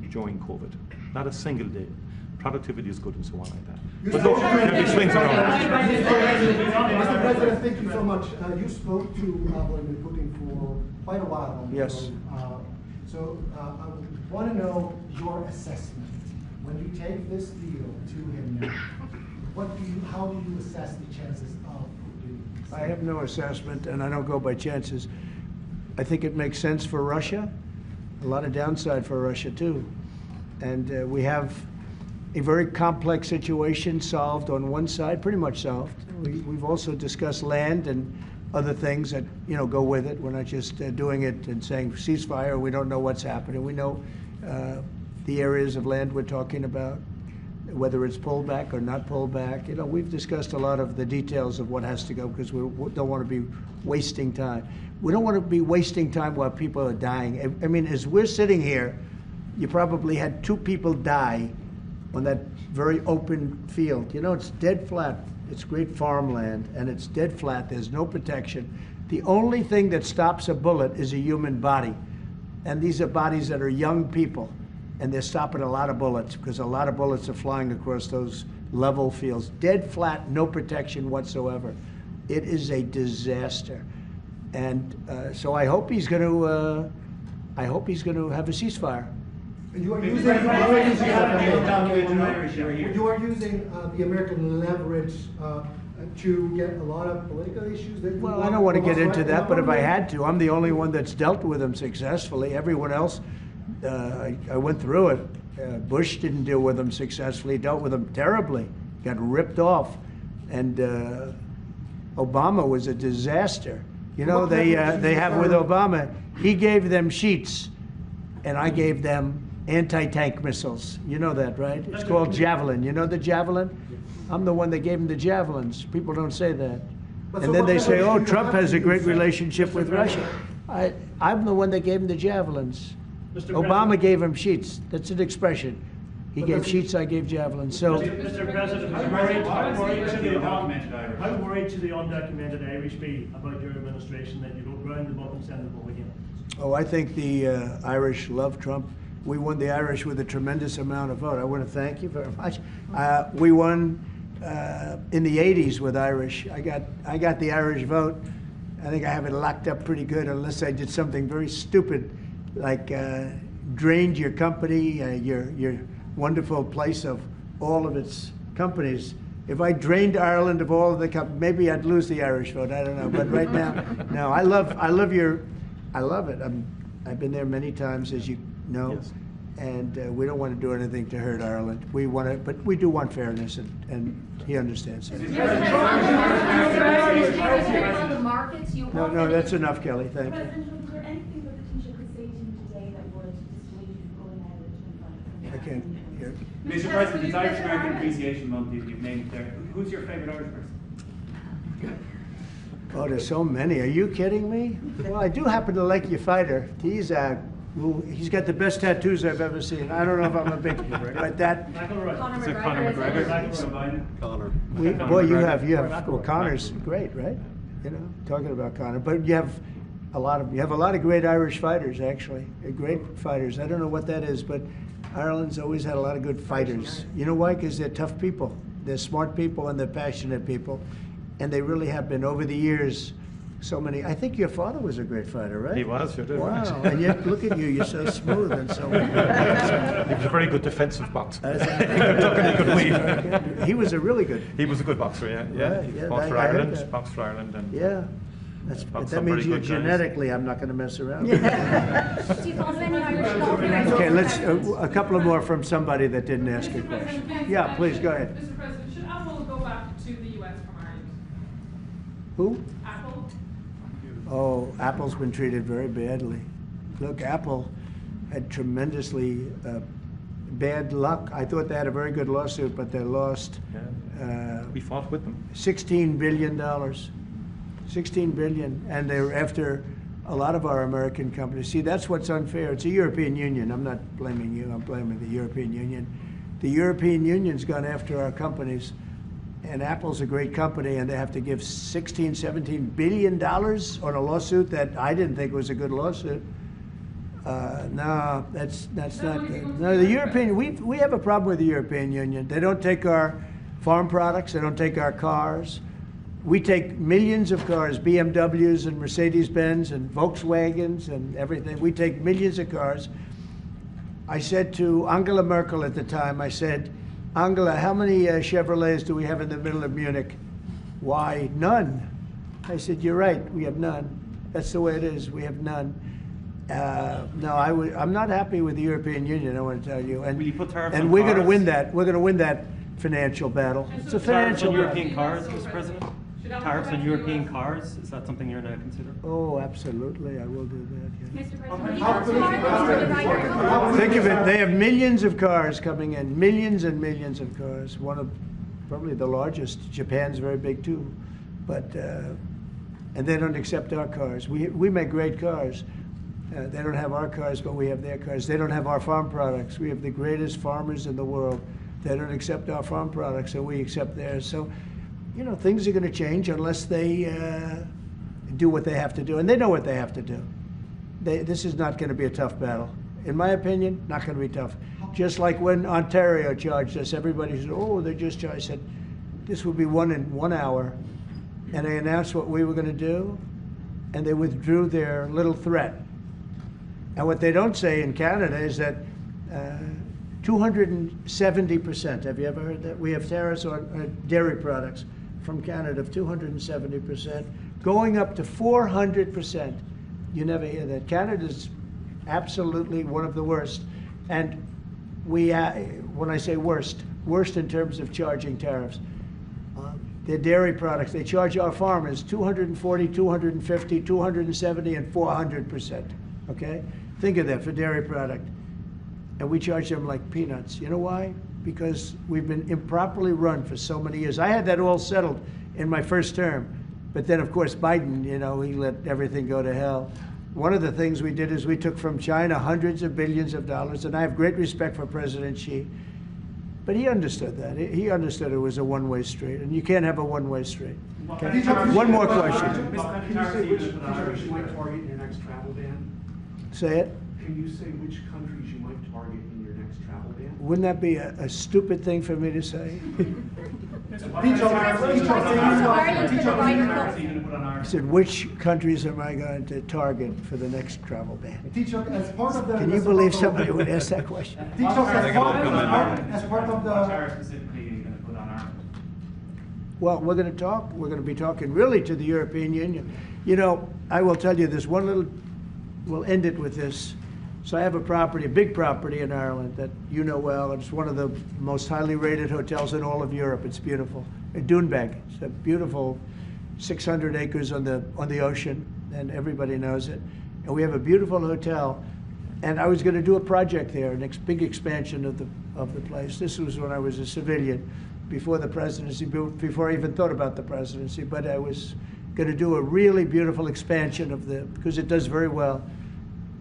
during COVID. Not a single day. Productivity is good and so on like that. But look, there be swings around. Mr. President, thank you so much. You spoke to Vladimir Putin for quite a while on the phone. So I want to know your assessment. When you take this deal to him now, how do you assess the chances of Putin? I have no assessment, and I don't go by chances. I think it makes sense for Russia. A lot of downside for Russia too. And we have a very complex situation solved on one side, pretty much solved. We've also discussed land and other things that go with it. We're not just doing it and saying ceasefire. We don't know what's happening. We know the areas of land we're talking about, whether it's pulled back or not pulled back. We've discussed a lot of the details of what has to go because we don't want to be wasting time. We don't want to be wasting time while people are dying. I mean, as we're sitting here, you probably had 2 people die on that very open field. It's dead flat. It's great farmland, and it's dead flat. There's no protection. The only thing that stops a bullet is a human body. And these are bodies that are young people, and they're stopping a lot of bullets because a lot of bullets are flying across those level fields. Dead flat, no protection whatsoever. It is a disaster. And so I hope he's going to have a ceasefire. You are using the American leverage to get a lot of political issues. Well, I don't want to get into that, but if I had to, I'm the only one that's dealt with them successfully. Everyone else, I went through it. Bush didn't deal with them successfully, dealt with them terribly, got ripped off. And Obama was a disaster. They have with Obama, he gave them sheets, and I gave them anti-tank missiles. You know that, right? It's called Javelin. You know the Javelin? I'm the one that gave them the Javelins. People don't say that. And then they say, oh, Trump has a great relationship with Russia. I'm the one that gave him the Javelins. Obama gave him sheets. That's an expression. He gave sheets, I gave Javelins. So, Mr. President, how worried should the undocumented Irish be about your administration that you don't round them up and send them home again? Oh, I think the Irish love Trump. We won the Irish with a tremendous amount of vote. I want to thank you very much. We won in the 80s with Irish. I got the Irish vote. I think I have it locked up pretty good unless I did something very stupid, like drained your company, your wonderful place of all of its companies. If I drained Ireland of all of the companies, maybe I'd lose the Irish vote. I don't know. But right now, no. I love it. I've been there many times, as you know, and we don't want to do anything to hurt Ireland. We want to, but we do want fairness, and he understands that. No, that's enough, Kelly. Thank you. President, is there anything that the Taoiseach could say to you today that would dissuade you from going ahead with the I can't hear. Mr. President, it's Irish American Appreciation Month. You've named it there. Who's your favourite Irish person? Oh, there's so many. Are you kidding me? Well, I do happen to like your fighter. He's Well, he's got the best tattoos I've ever seen. I don't know if I'm a big, but that. Is it Conor McGregor? Connor. Boy, you have. Well, Connor's great, right? You know, talking about Connor, but you have a lot of great Irish fighters, actually, great fighters. I don't know what that is, but Ireland's always had a lot of good fighters. You know why? Because they're tough people. They're smart people and they're passionate people, and they really have been over the years. So many. I think your father was a great fighter, right? He was, sure did. Wow, Right. and yet look at you, you're so smooth and so. He was a very good defensive boxer. He could weave. He was a really good. He was a good boxer, yeah. Yeah, Right, he yeah, fought for I heard Ireland, that. boxed for Ireland, and Yeah, fought that some means very you're good guys. genetically. I'm not going to mess around. Do you follow any Irish golfers? Okay, let's a couple of more from somebody that didn't ask a question. Yeah, please go ahead. Mr. President, should Apple go back to the US from Ireland? Who? Apple? Oh, Apple's been treated very badly. Look, Apple had tremendously bad luck. I thought they had a very good lawsuit, but they lost. We fought with them. $16 billion. $16 billion, and they're after a lot of our American companies. See, that's what's unfair. It's a European Union. I'm not blaming you. I'm blaming the European Union. The European Union's gone after our companies. And Apple's a great company, and they have to give $16, $17 billion on a lawsuit that I didn't think was a good lawsuit. No, that's not good. No, the European, we have a problem with the European Union. They don't take our farm products. They don't take our cars. We take millions of cars, BMWs and Mercedes-Benz and Volkswagens and everything. We take millions of cars. I said to Angela Merkel at the time, I said, Angela, how many Chevrolets do we have in the middle of Munich? Why, none. I said, you're right, we have none. That's the way it is, we have none. No, I'm not happy with the European Union, I want to tell you. And, Will you put tariffs and on we're going to cars? win that. We're going to win that financial battle. It's a Tariffs financial on battle. European cars, Mr. President? Tariffs on European cars, is that something you're now considering? Oh, absolutely, I will do that. Yeah. Mr. President, will you put tariffs on the rider? Think of it, they have millions of cars coming in, millions and millions of cars. One of probably the largest. Japan's very big too, but and they don't accept our cars. We make great cars. They don't have our cars, but we have their cars. They don't have our farm products. We have the greatest farmers in the world. They don't accept our farm products, and we accept theirs. So, you know, things are going to change unless they do what they have to do, and they know what they have to do. This is not going to be a tough battle. In my opinion, not going to be tough. Just like when Ontario charged us, everybody said, oh, they just charged. I said, this will be won in 1 hour. And they announced what we were going to do, and they withdrew their little threat. And what they don't say in Canada is that 270%, have you ever heard that? We have tariffs on dairy products from Canada of 270%, going up to 400%. You never hear that. Canada's absolutely one of the worst. And we, when I say worst in terms of charging tariffs. Their dairy products, they charge our farmers 240, 250, 270, and 400%, okay? Think of that for dairy product. And we charge them like peanuts. You know why? Because we've been improperly run for so many years. I had that all settled in my first term. But then, of course, Biden, you know, he let everything go to hell. One of the things we did is we took from China hundreds of billions of dollars, and I have great respect for President Xi. But he understood that. He understood it was a one-way street, and you can't have a one-way street. Okay? One more question. Can you say which countries you might target in your next travel ban? Say it. Can you say which countries you might target in your next travel ban? Wouldn't that be a stupid thing for me to say? I said, which countries am I going to target for the next travel ban? As part of the, Can you believe somebody would ask that question? As part of the Specifically, you're going to put on Ireland. Well, we're going to talk. We're going to be talking really to the European Union. You know, I will tell you this one little, we'll end it with this. So I have a property, a big property in Ireland that you know well. It's one of the most highly rated hotels in all of Europe. It's beautiful. Doonbeg. It's a beautiful 600 acres on the ocean, and everybody knows it. And we have a beautiful hotel. And I was going to do a project there, a big expansion of the place. This was when I was a civilian, before the presidency, before I even thought about the presidency. But I was going to do a really beautiful expansion of because it does very well.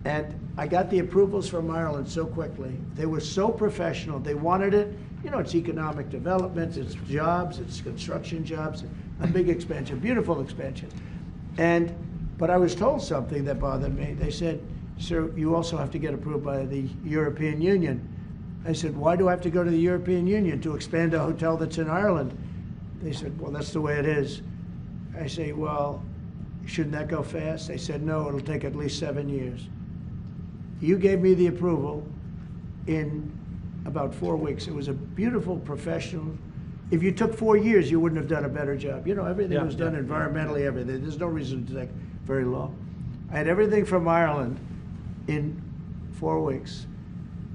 And I got the approvals from Ireland so quickly. They were so professional. They wanted it. You know, it's economic development, it's jobs, it's construction jobs, a big expansion, beautiful expansion. But I was told something that bothered me. They said, sir, you also have to get approved by the European Union. I said, why do I have to go to the European Union to expand a hotel that's in Ireland? They said, well, that's the way it is. I say, well, shouldn't that go fast? They said, no, it'll take at least 7 years. You gave me the approval in about 4 weeks. It was a beautiful professional. If you took 4 years, you wouldn't have done a better job. You know, everything was done environmentally, everything. There's no reason to take very long. I had everything from Ireland in 4 weeks.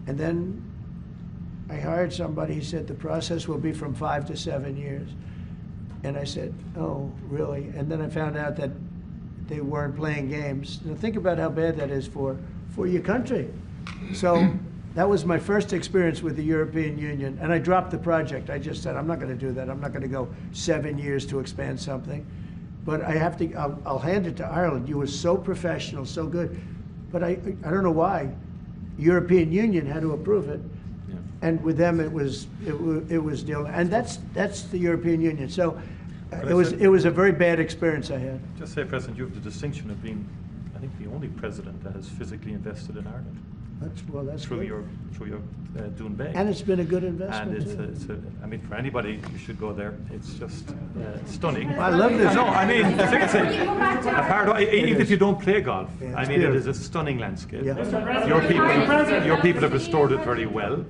And then I hired somebody. He said the process will be from 5 to 7 years. And I said, oh, really? And then I found out that they weren't playing games. Now think about how bad that is for your country. So that was my first experience with the European Union. And I dropped the project. I just said, I'm not going to do that. I'm not going to go 7 years to expand something. But I have to, I'll hand it to Ireland. You were so professional, so good. But I don't know why. European Union had to approve it. Yeah. And with them, it was deal. And that's the European Union. So it was a very bad experience I had. Just say, President, you have the distinction of being, I think, the only president that has physically invested in Ireland. That's through good. your Doon Bay. And it's been a good investment. And I mean, for anybody, you should go there. It's just stunning. I love this. No, I mean, even if you don't play golf, I mean, it is a stunning landscape. Yeah. Your people have restored it very well,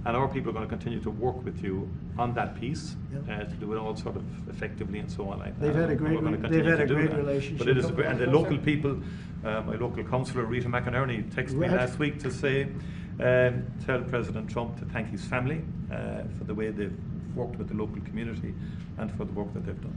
and our people are going to continue to work with you on that piece to do it all sort of effectively and so on. They've had a great relationship. But it is and the local people. My local councillor, Rita McInerney, texted me last week to say, tell President Trump to thank his family for the way they've worked with the local community and for the work that they've done.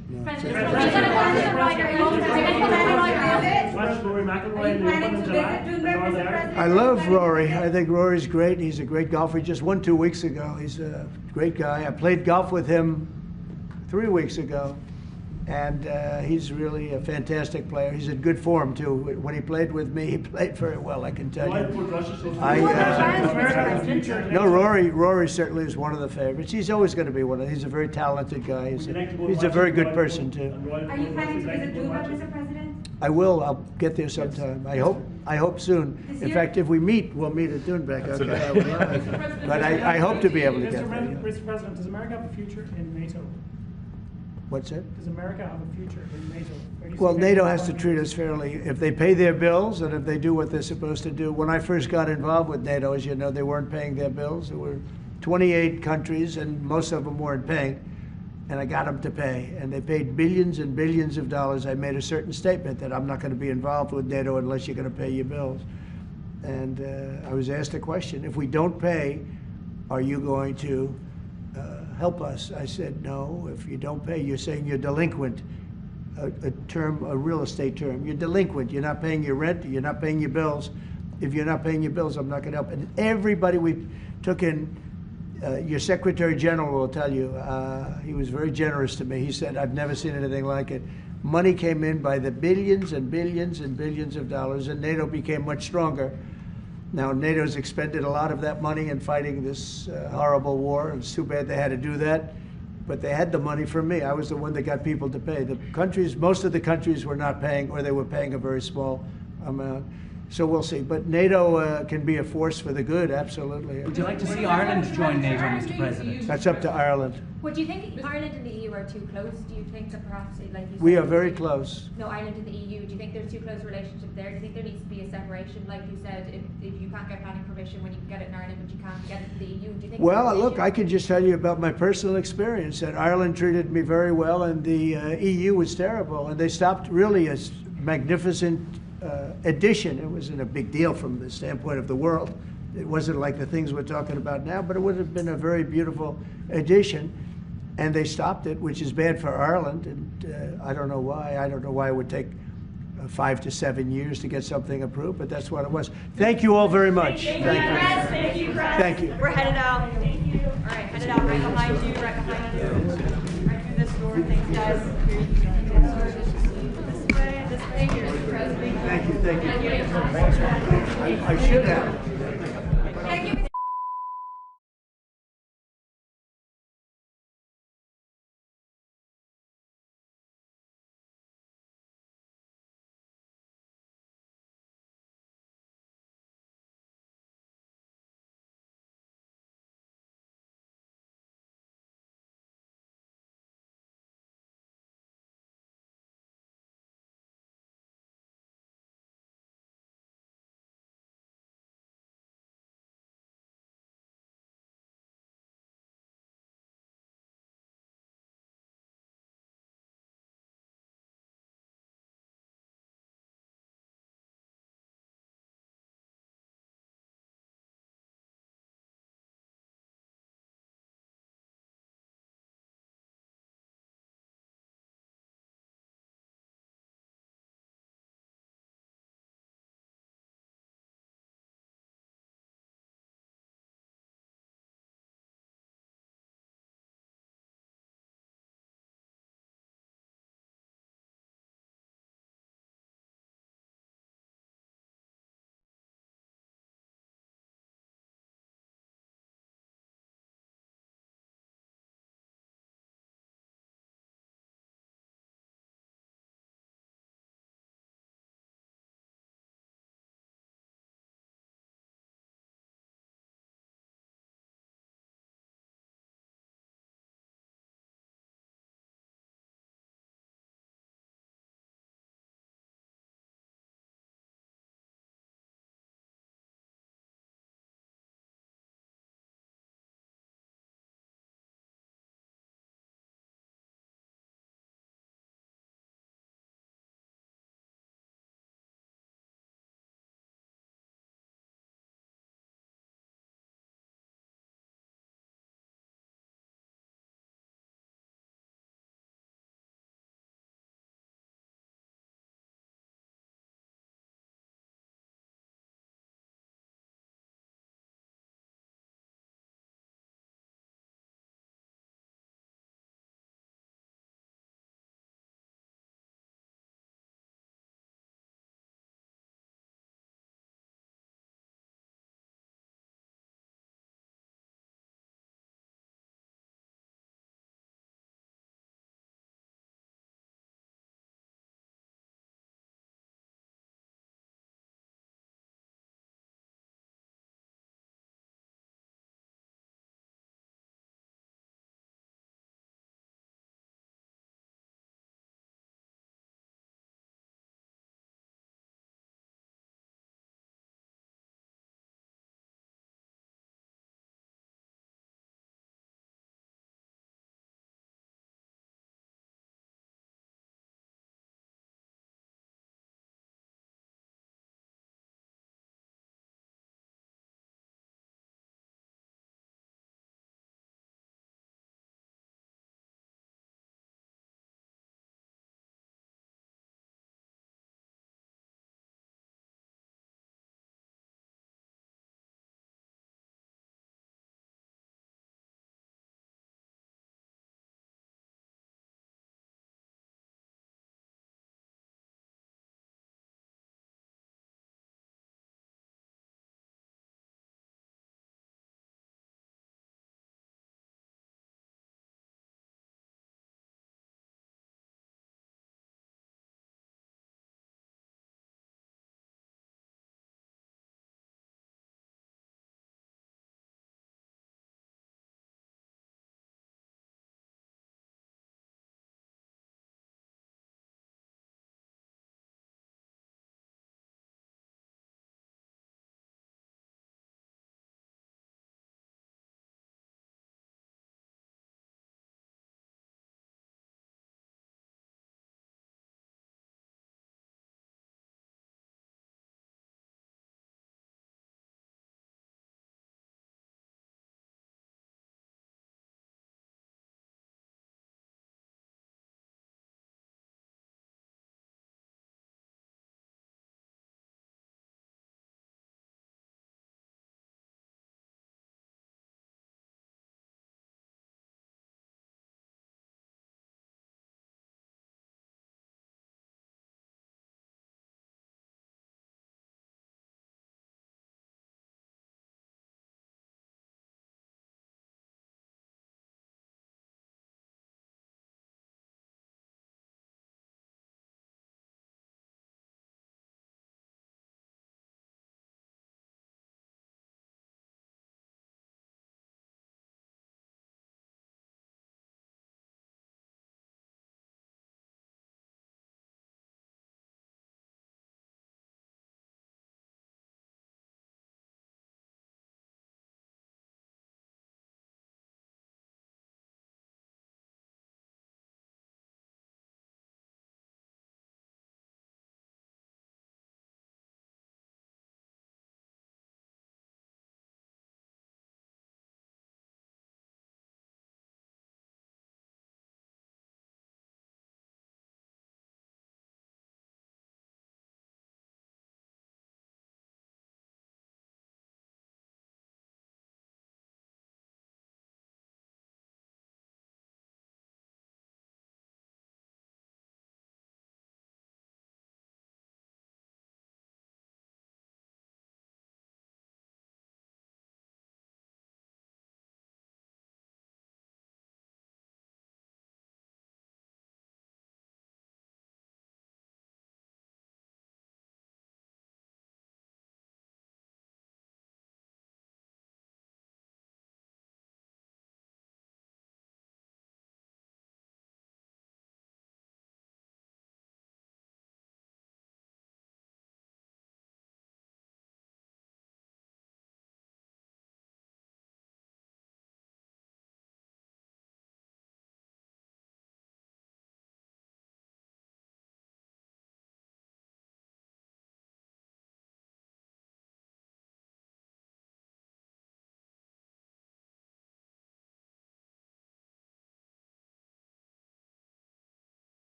I love Rory. I think Rory's great. He's a great golfer. He just won 2 weeks ago. He's a great guy. I played golf with him 3 weeks ago. And he's really a fantastic player. He's in good form, too. When he played with me, he played very well, I can tell you. No, Rory certainly is one of the favorites. He's always going to be one of them. He's a very talented guy. He's a very good person, too. Are you planning to visit Dubai, Mr. President? I will. I'll get there sometime. I hope soon. In fact, if we meet, we'll meet at Doonbeck. Okay, I would love it. But I hope to be able to get there. Mr. President, does America have a future in NATO? What's that? Does America have a future in NATO? Well, NATO has to treat us fairly. If they pay their bills and if they do what they're supposed to do. When I first got involved with NATO, as you know, they weren't paying their bills. There were 28 countries, and most of them weren't paying. And I got them to pay. And they paid billions and billions of dollars. I made a certain statement that I'm not going to be involved with NATO unless you're going to pay your bills. And I was asked a question. If we don't pay, are you going to help us? I said, no, if you don't pay, you're saying you're delinquent, a real estate term. You're delinquent, you're not paying your rent, you're not paying your bills. If you're not paying your bills, I'm not gonna help. And everybody we took in, your Secretary General will tell you, he was very generous to me. He said, I've never seen anything like it. Money came in by the billions and billions and billions of dollars, and NATO became much stronger. Now, NATO's expended a lot of that money in fighting this horrible war. It's too bad they had to do that, but they had the money from me. I was the one that got people to pay. The countries, most of the countries were not paying, or they were paying a very small amount. So we'll see. But NATO can be a force for the good, absolutely. Would you like to see Ireland join NATO, Mr. President? That's up to Ireland. Well, do you think Ireland and the EU are too close? Do you think that perhaps, like you said, we are very close. No, Ireland and the EU. Do you think there's too close a relationship there? Do you think there needs to be a separation, like you said, if you can't get planning permission when you can get it in Ireland, but you can't get it in the EU? Do you think? Well, look, I can just tell you about my personal experience. That Ireland treated me very well, and the EU was terrible, and they stopped really a magnificent addition. It wasn't a big deal from the standpoint of the world. It wasn't like the things we're talking about now, but it would have been a very beautiful addition. And they stopped it, which is bad for Ireland. And I don't know why. I don't know why it would take 5 to 7 years to get something approved, but that's what it was. Thank you all very much. Thank you. Thank you. We're headed out. Thank you. All right, headed out right behind you, right behind you. Right through this door. Thanks, guys. This way, Mr. President. Thank you. I should have.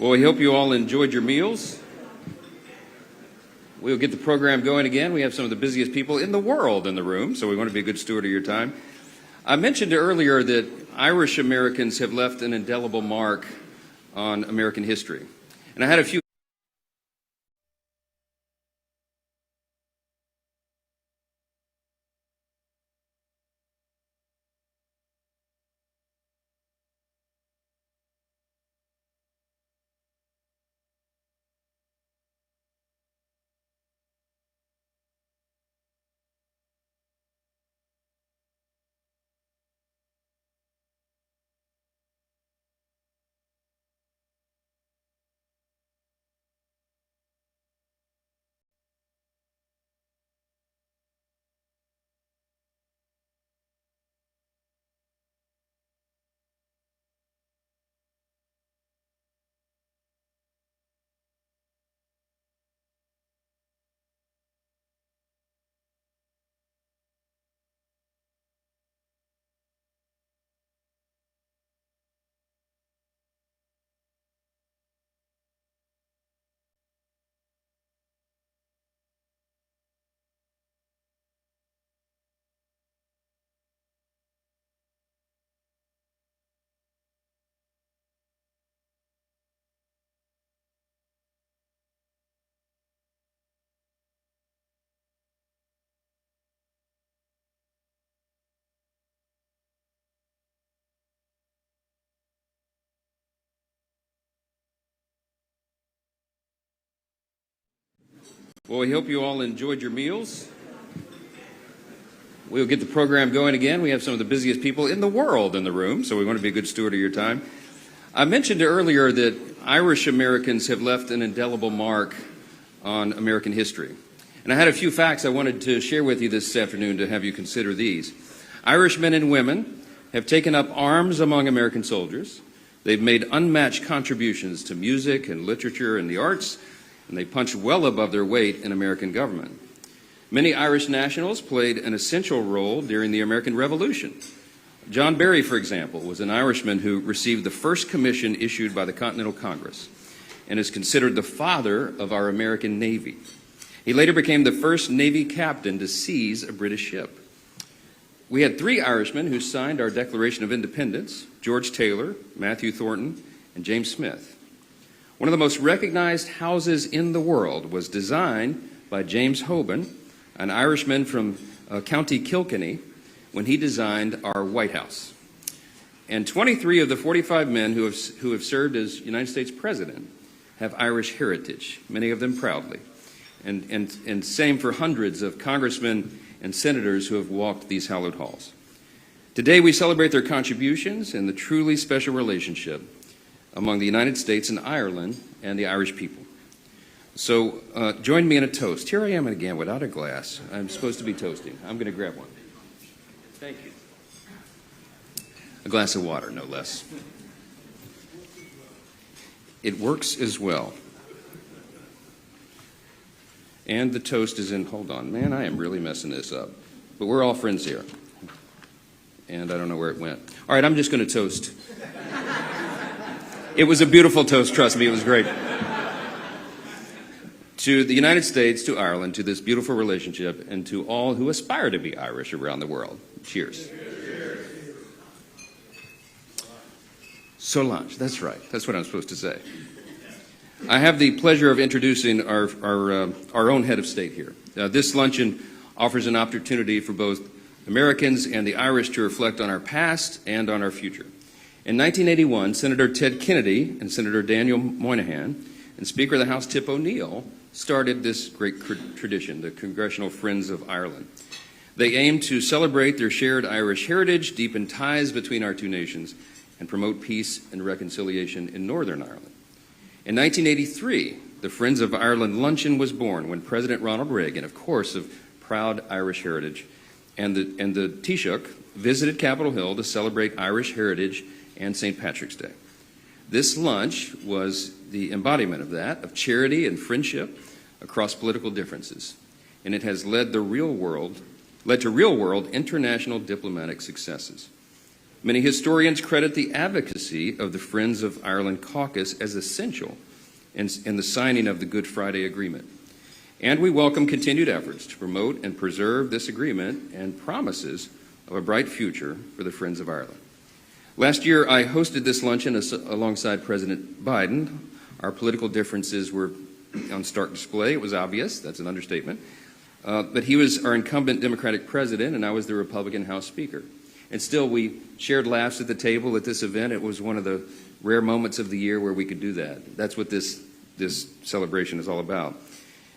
Well, we hope you all enjoyed your meals. We'll get the program going again. We have some of the busiest people in the world in the room, so we want to be a good steward of your time. I mentioned earlier that Irish Americans have left an indelible mark on American history. And I had a few Well, we hope you all enjoyed your meals. We'll get the program going again. We have some of the busiest people in the world in the room, so we want to be a good steward of your time. I mentioned earlier that Irish Americans have left an indelible mark on American history. And I had a few facts I wanted to share with you this afternoon to have you consider these. Irish men and women have taken up arms among American soldiers. They've made unmatched contributions to music and literature and the arts, and they punch well above their weight in American government. Many Irish nationals played an essential role during the American Revolution. John Barry, for example, was an Irishman who received the first commission issued by the Continental Congress and is considered the father of our American Navy. He later became the first Navy captain to seize a British ship. We had 3 Irishmen who signed our Declaration of Independence: George Taylor, Matthew Thornton, and James Smith. One of the most recognized houses in the world was designed by James Hoban, an Irishman from County Kilkenny, when he designed our White House. And 23 of the 45 men who have served as United States President have Irish heritage, many of them proudly. And same for hundreds of congressmen and senators who have walked these hallowed halls. Today we celebrate their contributions and the truly special relationship among the United States and Ireland and the Irish people. So join me in a toast. Here I am again without a glass. I'm supposed to be toasting. I'm going to grab one. Thank you. A glass of water, no less. It works as well. And the toast is in, hold on, man, I am really messing this up. But we're all friends here. And I don't know where it went. All right, I'm just going to toast. It was a beautiful toast, trust me, it was great. To the United States, to Ireland, to this beautiful relationship, and to all who aspire to be Irish around the world. Cheers. Solange, that's right. That's what I'm supposed to say. I have the pleasure of introducing our own head of state here. This luncheon offers an opportunity for both Americans and the Irish to reflect on our past and on our future. In 1981, Senator Ted Kennedy and Senator Daniel Moynihan and Speaker of the House Tip O'Neill started this great tradition, the Congressional Friends of Ireland. They aim to celebrate their shared Irish heritage, deepen ties between our two nations, and promote peace and reconciliation in Northern Ireland. In 1983, the Friends of Ireland Luncheon was born when President Ronald Reagan, of course of proud Irish heritage, and the Taoiseach visited Capitol Hill to celebrate Irish heritage and St. Patrick's Day. This lunch was the embodiment of that, of charity and friendship across political differences, and it has led to real-world international diplomatic successes. Many historians credit the advocacy of the Friends of Ireland caucus as essential in the signing of the Good Friday Agreement. And we welcome continued efforts to promote and preserve this agreement and promises of a bright future for the Friends of Ireland. Last year, I hosted this luncheon alongside President Biden. Our political differences were on stark display. It was obvious. That's an understatement. But he was our incumbent Democratic president, and I was the Republican House Speaker. And still, we shared laughs at the table at this event. It was one of the rare moments of the year where we could do that. That's what this celebration is all about.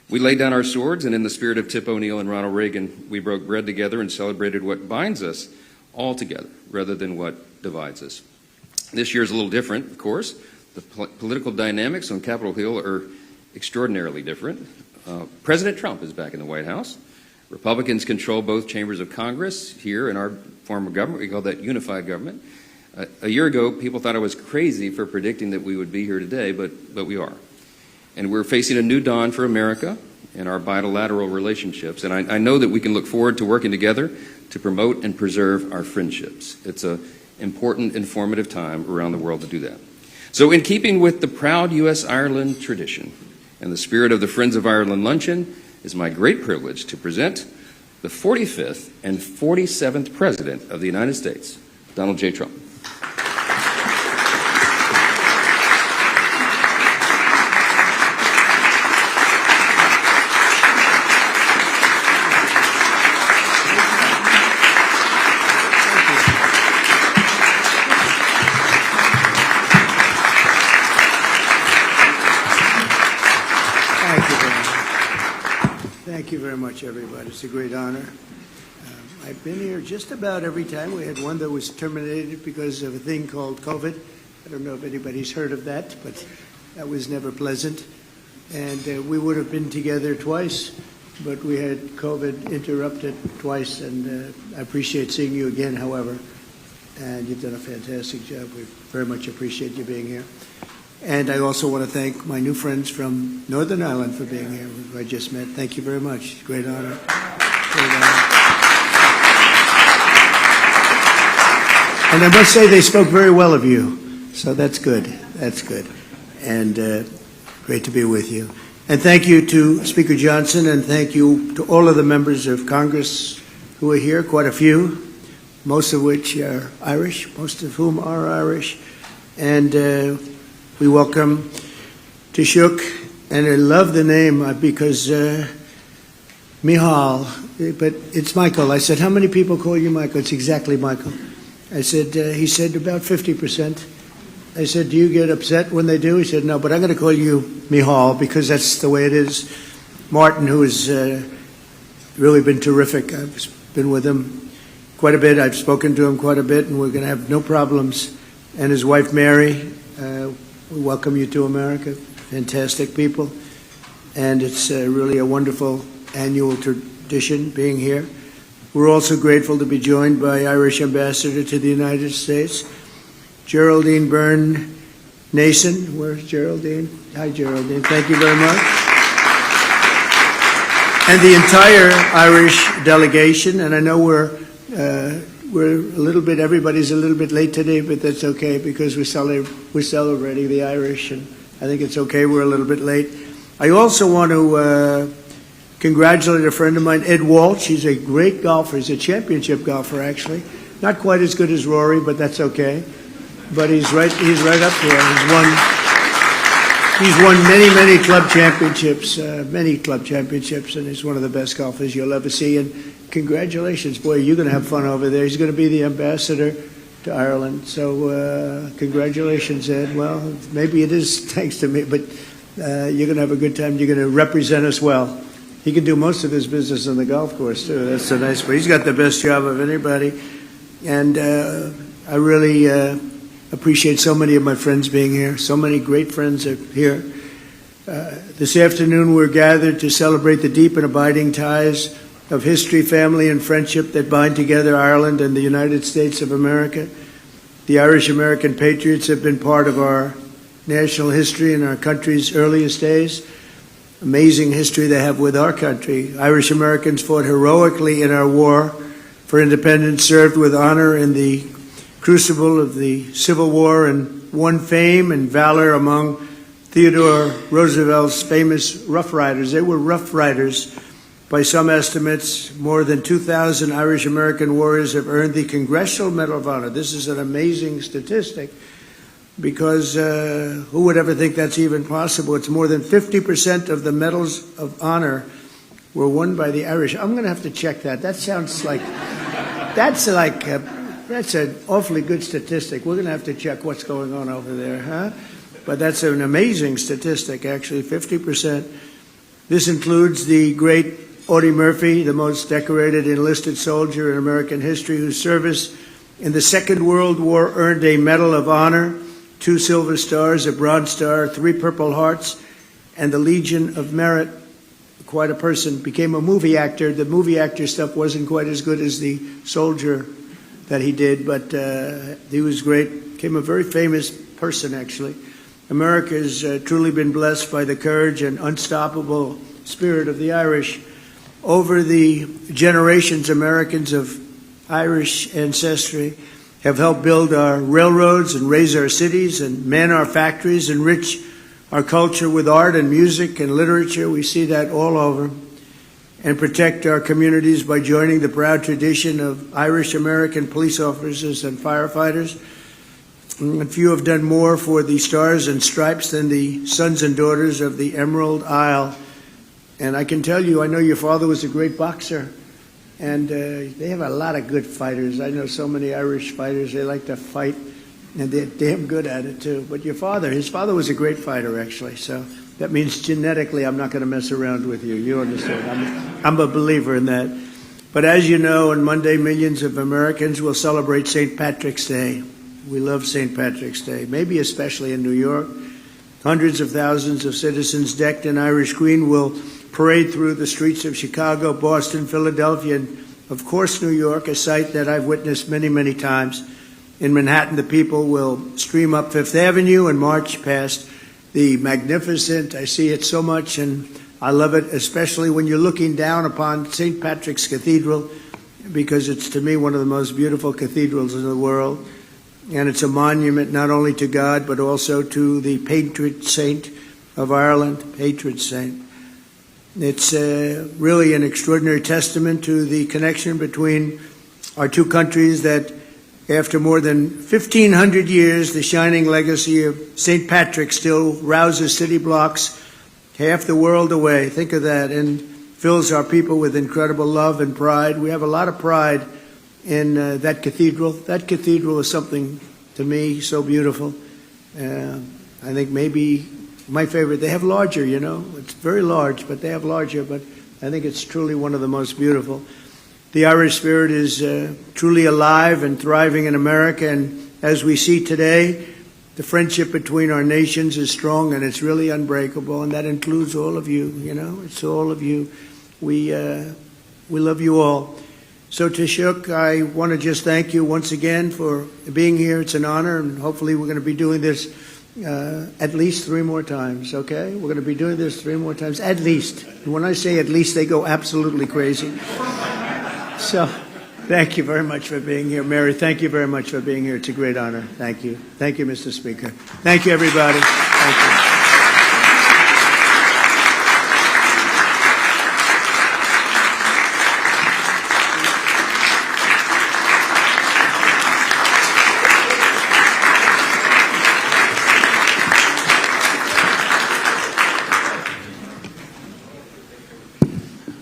We laid down our swords, and in the spirit of Tip O'Neill and Ronald Reagan, we broke bread together and celebrated what binds us all together rather than what divides us. This year is a little different, of course. The political dynamics on Capitol Hill are extraordinarily different. President Trump is back in the White House. Republicans control both chambers of Congress. Here in our form of government, we call that unified government. A year ago, people thought I was crazy for predicting that we would be here today, but we are. And we're facing a new dawn for America and our bilateral relationships. And I know that we can look forward to working together to promote and preserve our friendships. It's an important, informative time around the world to do that. So in keeping with the proud U.S.-Ireland tradition and the spirit of the Friends of Ireland Luncheon, it's my great privilege to present the 45th and 47th President of the United States, Donald J. Trump. Thank you very much, everybody. It's a great honor. I've been here just about every time. We had one that was terminated because of a thing called COVID. I don't know if anybody's heard of that, but that was never pleasant. And we would have been together twice, but we had COVID interrupted twice, and I appreciate seeing you again, however. And you've done a fantastic job. We very much appreciate you being here. And I also want to thank my new friends from Northern Ireland for being here, who I just met. Thank you very much. Great honor. Great honor. And I must say they spoke very well of you. So that's good. That's good. And great to be with you. And thank you to Speaker Johnson, and thank you to all of the members of Congress who are here, quite a few, most of which are Irish, most of whom are Irish. And we welcome Taoiseach, and I love the name because Micheál, but it's Michael. I said, how many people call you Michael? It's exactly Michael. I said, he said, about 50%. I said, do you get upset when they do? He said, no, but I'm going to call you Micheál because that's the way it is. Martin, who has really been terrific. I've been with him quite a bit. I've spoken to him quite a bit, and we're going to have no problems. And his wife, Mary, we welcome you to America. Fantastic people. And it's really a wonderful annual tradition being here. We're also grateful to be joined by Irish Ambassador to the United States, Geraldine Byrne Nason. Where's Geraldine? Hi, Geraldine. Thank you very much. And the entire Irish delegation. And I know we're a little bit, everybody's a little bit late today, but that's okay because we're celebrating the Irish, and I think it's okay we're a little bit late. I also want to congratulate a friend of mine, Ed Walsh. He's a great golfer. He's a championship golfer, actually. Not quite as good as Rory, but that's okay. But he's right up there. He's won many club championships, and he's one of the best golfers you'll ever see. And congratulations, boy, you're going to have fun over there. He's going to be the ambassador to Ireland. So congratulations, Ed. Well, maybe it is thanks to me, but you're going to have a good time. You're going to represent us well. He can do most of his business on the golf course, too. That's so nice. But he's got the best job of anybody. And I really appreciate so many of my friends being here. So many great friends are here. This afternoon we're gathered to celebrate the deep and abiding ties of history, family, and friendship that bind together Ireland and the United States of America. The Irish-American patriots have been part of our national history in our country's earliest days. Amazing history they have with our country. Irish-Americans fought heroically in our war for independence, served with honor in the crucible of the Civil War and won fame and valor among Theodore Roosevelt's famous Rough Riders. They were Rough Riders. By some estimates, more than 2,000 Irish-American warriors have earned the Congressional Medal of Honor. This is an amazing statistic because who would ever think that's even possible? It's more than 50% of the medals of honor were won by the Irish. I'm going to have to check that. That sounds like, that's an awfully good statistic. We're going to have to check what's going on over there, huh? But that's an amazing statistic, actually, 50%. This includes the great Audie Murphy, the most decorated enlisted soldier in American history, whose service in the Second World War earned a Medal of Honor, 2 Silver Stars, a Bronze Star, 3 Purple Hearts, and the Legion of Merit. Quite a person. Became a movie actor. The movie actor stuff wasn't quite as good as the soldier that he did, but he was great. Became a very famous person, actually. America has truly been blessed by the courage and unstoppable spirit of the Irish. Over the generations, Americans of Irish ancestry have helped build our railroads and raise our cities and man our factories, enrich our culture with art and music and literature. We see that all over. And protect our communities by joining the proud tradition of Irish-American police officers and firefighters. And few have done more for the Stars and Stripes than the sons and daughters of the Emerald Isle. And I can tell you, I know your father was a great boxer, and they have a lot of good fighters. I know so many Irish fighters, they like to fight, and they're damn good at it too. But his father was a great fighter, actually, so that means genetically I'm not going to mess around with you. You understand? I'm a believer in that. But as you know, on Monday, millions of Americans will celebrate St. Patrick's Day. We love St. Patrick's Day, maybe especially in New York. Hundreds of thousands of citizens decked in Irish green will parade through the streets of Chicago, Boston, Philadelphia, and of course New York, a sight that I've witnessed many, many times. In Manhattan, the people will stream up Fifth Avenue and march past the magnificent, I see it so much, and I love it, especially when you're looking down upon St. Patrick's Cathedral, because it's, to me, one of the most beautiful cathedrals in the world. And it's a monument not only to God, but also to the patron saint of Ireland, patron saint. It's really an extraordinary testament to the connection between our two countries that after more than 1,500 years, the shining legacy of St. Patrick still rouses city blocks half the world away. Think of that, and fills our people with incredible love and pride. We have a lot of pride in that cathedral. That cathedral is something, to me, so beautiful. I think maybe my favorite, they have larger, you know. It's very large, but they have larger, but I think it's truly one of the most beautiful. The Irish spirit is truly alive and thriving in America, and as we see today, the friendship between our nations is strong and it's really unbreakable, and that includes all of you, you know. It's all of you. We love you all. So Taoiseach, I want to just thank you once again for being here. It's an honor, and hopefully we're going to be doing this at least 3 more times, okay? We're going to be doing this 3 more times, at least. And when I say at least, they go absolutely crazy. So thank you very much for being here. Mary, thank you very much for being here. It's a great honor. Thank you. Thank you, Mr. Speaker. Thank you, everybody. Thank you.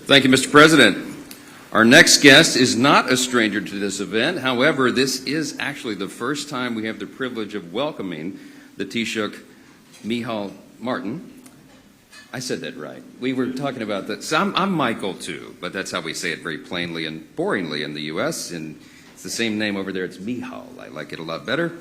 Thank you, Mr. President. Our next guest is not a stranger to this event. However, this is actually the first time we have the privilege of welcoming the Taoiseach Micheál Martin. I said that right. We were talking about that. So I'm Michael too, but that's how we say it very plainly and boringly in the U.S. And it's the same name over there. It's Micheál. I like it a lot better.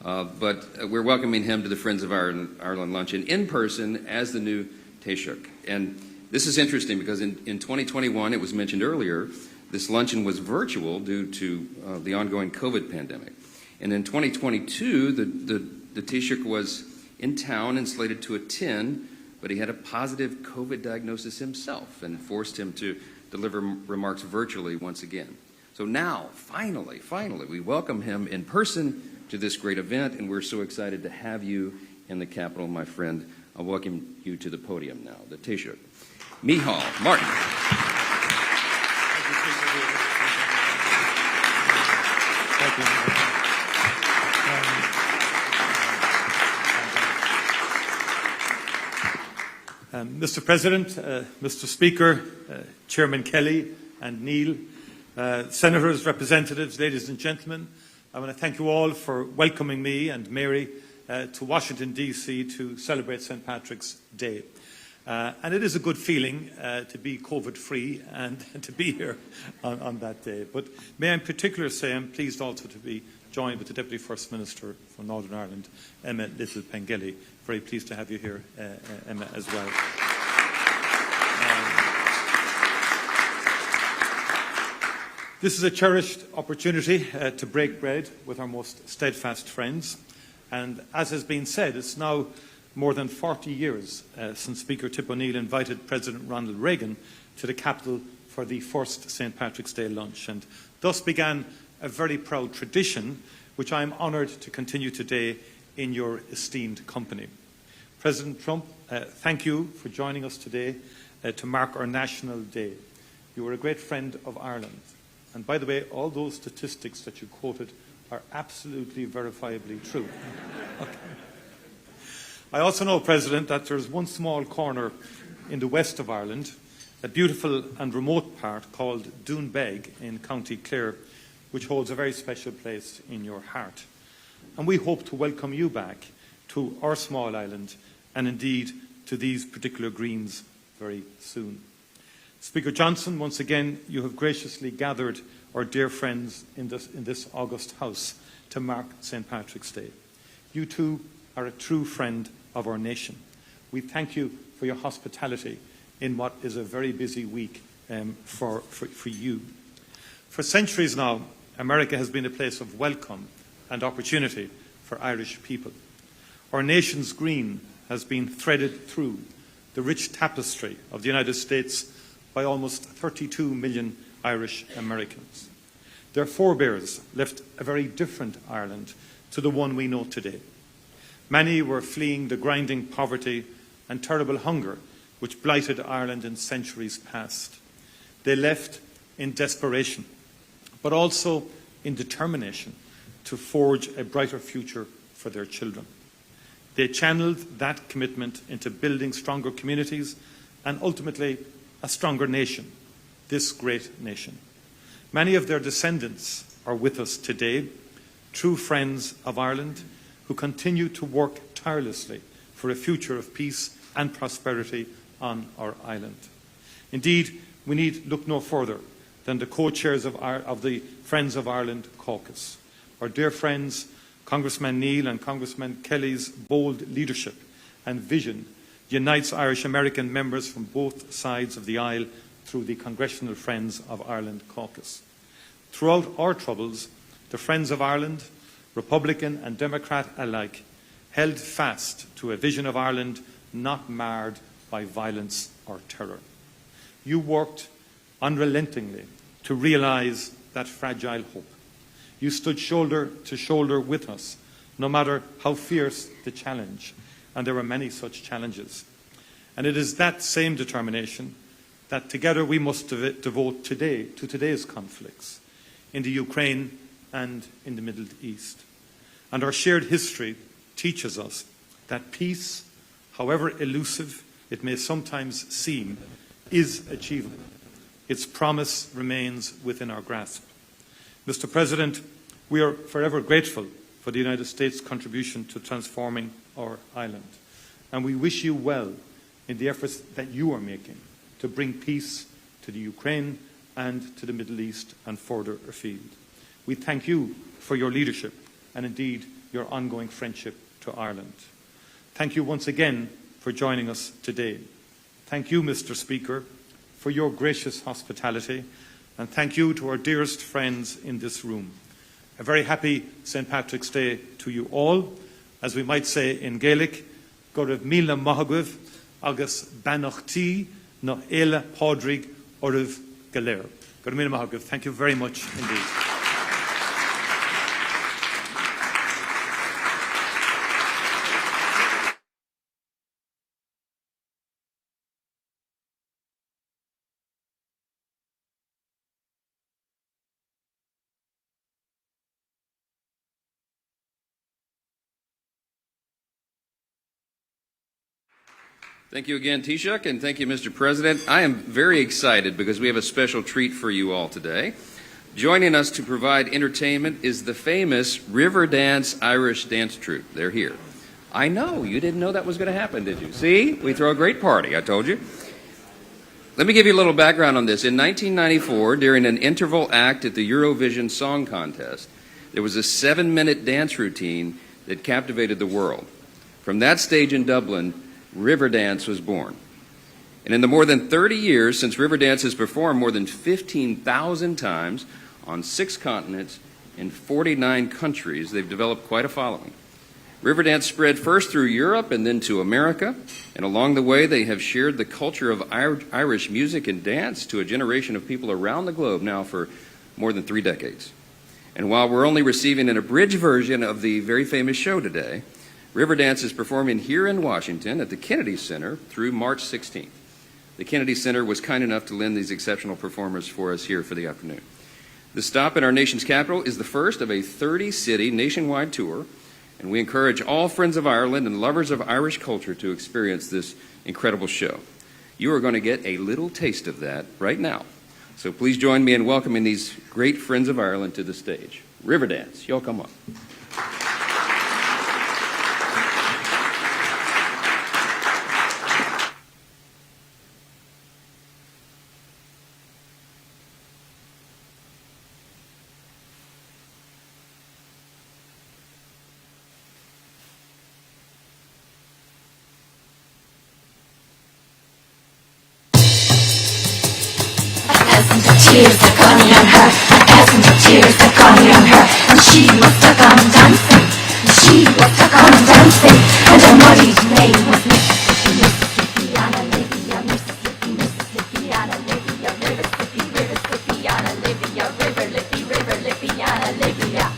But we're welcoming him to the Friends of Ireland Luncheon in person as the new Taoiseach. And this is interesting because in 2021, it was mentioned earlier, this luncheon was virtual due to the ongoing COVID pandemic. And in 2022, the Taoiseach was in town and slated to attend, but he had a positive COVID diagnosis himself and forced him to deliver remarks virtually once again. So now, finally, we welcome him in person to this great event, and we're so excited to have you in the Capitol, my friend. I'll welcome you to the podium now, the Taoiseach. Micheál Martin. Thank you. Mr. President, Mr. Speaker, Chairman Kelly and Neil, Senators, Representatives, ladies and gentlemen, I want to thank you all for welcoming me and Mary to Washington, D.C. to celebrate St. Patrick's Day. And it is a good feeling to be COVID-free and to be here on that day. But may I in particular say I'm pleased also to be joined with the Deputy First Minister for Northern Ireland, Emma Little-Pengelly. Very pleased to have you here, Emma, as well. This is a cherished opportunity to break bread with our most steadfast friends. And as has been said, it's now more than 40 years since Speaker Tip O'Neill invited President Ronald Reagan to the Capitol for the first St. Patrick's Day lunch. And thus began a very proud tradition, which I am honoured to continue today in your esteemed company. President Trump, thank you for joining us today to mark our National Day. You are a great friend of Ireland. And by the way, all those statistics that you quoted are absolutely verifiably true. Okay. I also know, President, that there's one small corner in the west of Ireland, a beautiful and remote part called Doonbeg in County Clare, which holds a very special place in your heart. And we hope to welcome you back to our small island and indeed to these particular greens very soon. Speaker Johnson, once again, you have graciously gathered our dear friends in this august house to mark St. Patrick's Day. You too are a true friend of our nation. We thank you for your hospitality in what is a very busy week for you. For centuries now, America has been a place of welcome and opportunity for Irish people. Our nation's green has been threaded through the rich tapestry of the United States by almost 32 million Irish Americans. Their forebears left a very different Ireland to the one we know today. Many were fleeing the grinding poverty and terrible hunger which blighted Ireland in centuries past. They left in desperation, but also in determination to forge a brighter future for their children. They channeled that commitment into building stronger communities and ultimately a stronger nation, this great nation. Many of their descendants are with us today, true friends of Ireland who continue to work tirelessly for a future of peace and prosperity on our island. Indeed, we need look no further than the co-chairs of the Friends of Ireland caucus. Our dear friends, Congressman Neil and Congressman Kelly's bold leadership and vision unites Irish American members from both sides of the aisle through the Congressional Friends of Ireland caucus. Throughout our troubles, the Friends of Ireland, Republican and Democrat alike, held fast to a vision of Ireland not marred by violence or terror. You worked unrelentingly to realise that fragile hope. You stood shoulder to shoulder with us, no matter how fierce the challenge, and there were many such challenges. And it is that same determination that together we must devote today to today's conflicts in the Ukraine and in the Middle East. And our shared history teaches us that peace, however elusive it may sometimes seem, is achievable. Its promise remains within our grasp. Mr. President, we are forever grateful for the United States' contribution to transforming our island. And we wish you well in the efforts that you are making to bring peace to the Ukraine and to the Middle East and further afield. We thank you for your leadership and indeed your ongoing friendship to Ireland. Thank you once again for joining us today. Thank you, Mr. Speaker, for your gracious hospitality, and thank you to our dearest friends in this room. A very happy St. Patrick's Day to you all. As we might say in Gaelic, go raibh míle maithagh agus banachtaí nó éile pádraig oribh go léir. Good morning, Mahogany. Thank you very much indeed. Thank you again, Taoiseach, and thank you, Mr. President. I am very excited because we have a special treat for you all today. Joining us to provide entertainment is the famous Riverdance Irish dance troupe. They're here. I know, you didn't know that was going to happen, did you? See, we throw a great party, I told you. Let me give you a little background on this. In 1994, during an interval act at the Eurovision Song Contest, there was a 7-minute dance routine that captivated the world. From that stage in Dublin, Riverdance was born. And in the more than 30 years since Riverdance has performed more than 15,000 times on 6 continents in 49 countries, they've developed quite a following. Riverdance spread first through Europe and then to America, and along the way they have shared the culture of Irish music and dance to a generation of people around the globe now for more than 3 decades. And while we're only receiving an abridged version of the very famous show today, Riverdance is performing here in Washington at the Kennedy Center through March 16th. The Kennedy Center was kind enough to lend these exceptional performers for us here for the afternoon. The stop in our nation's capital is the first of a 30-city nationwide tour, and we encourage all friends of Ireland and lovers of Irish culture to experience this incredible show. You are going to get a little taste of that right now. So please join me in welcoming these great friends of Ireland to the stage. Riverdance, y'all come up. Tears are coming on her, a peasant of tears are coming on her, and she was stuck on dancing, she was stuck on dancing, and her muddied name was Mississippi, Mississippi, on Olivia, Mississippi, Mississippi, on Olivia, River-Sippy, River-Sippy, on Olivia, River-Lippy, River-Lippy, on Olivia.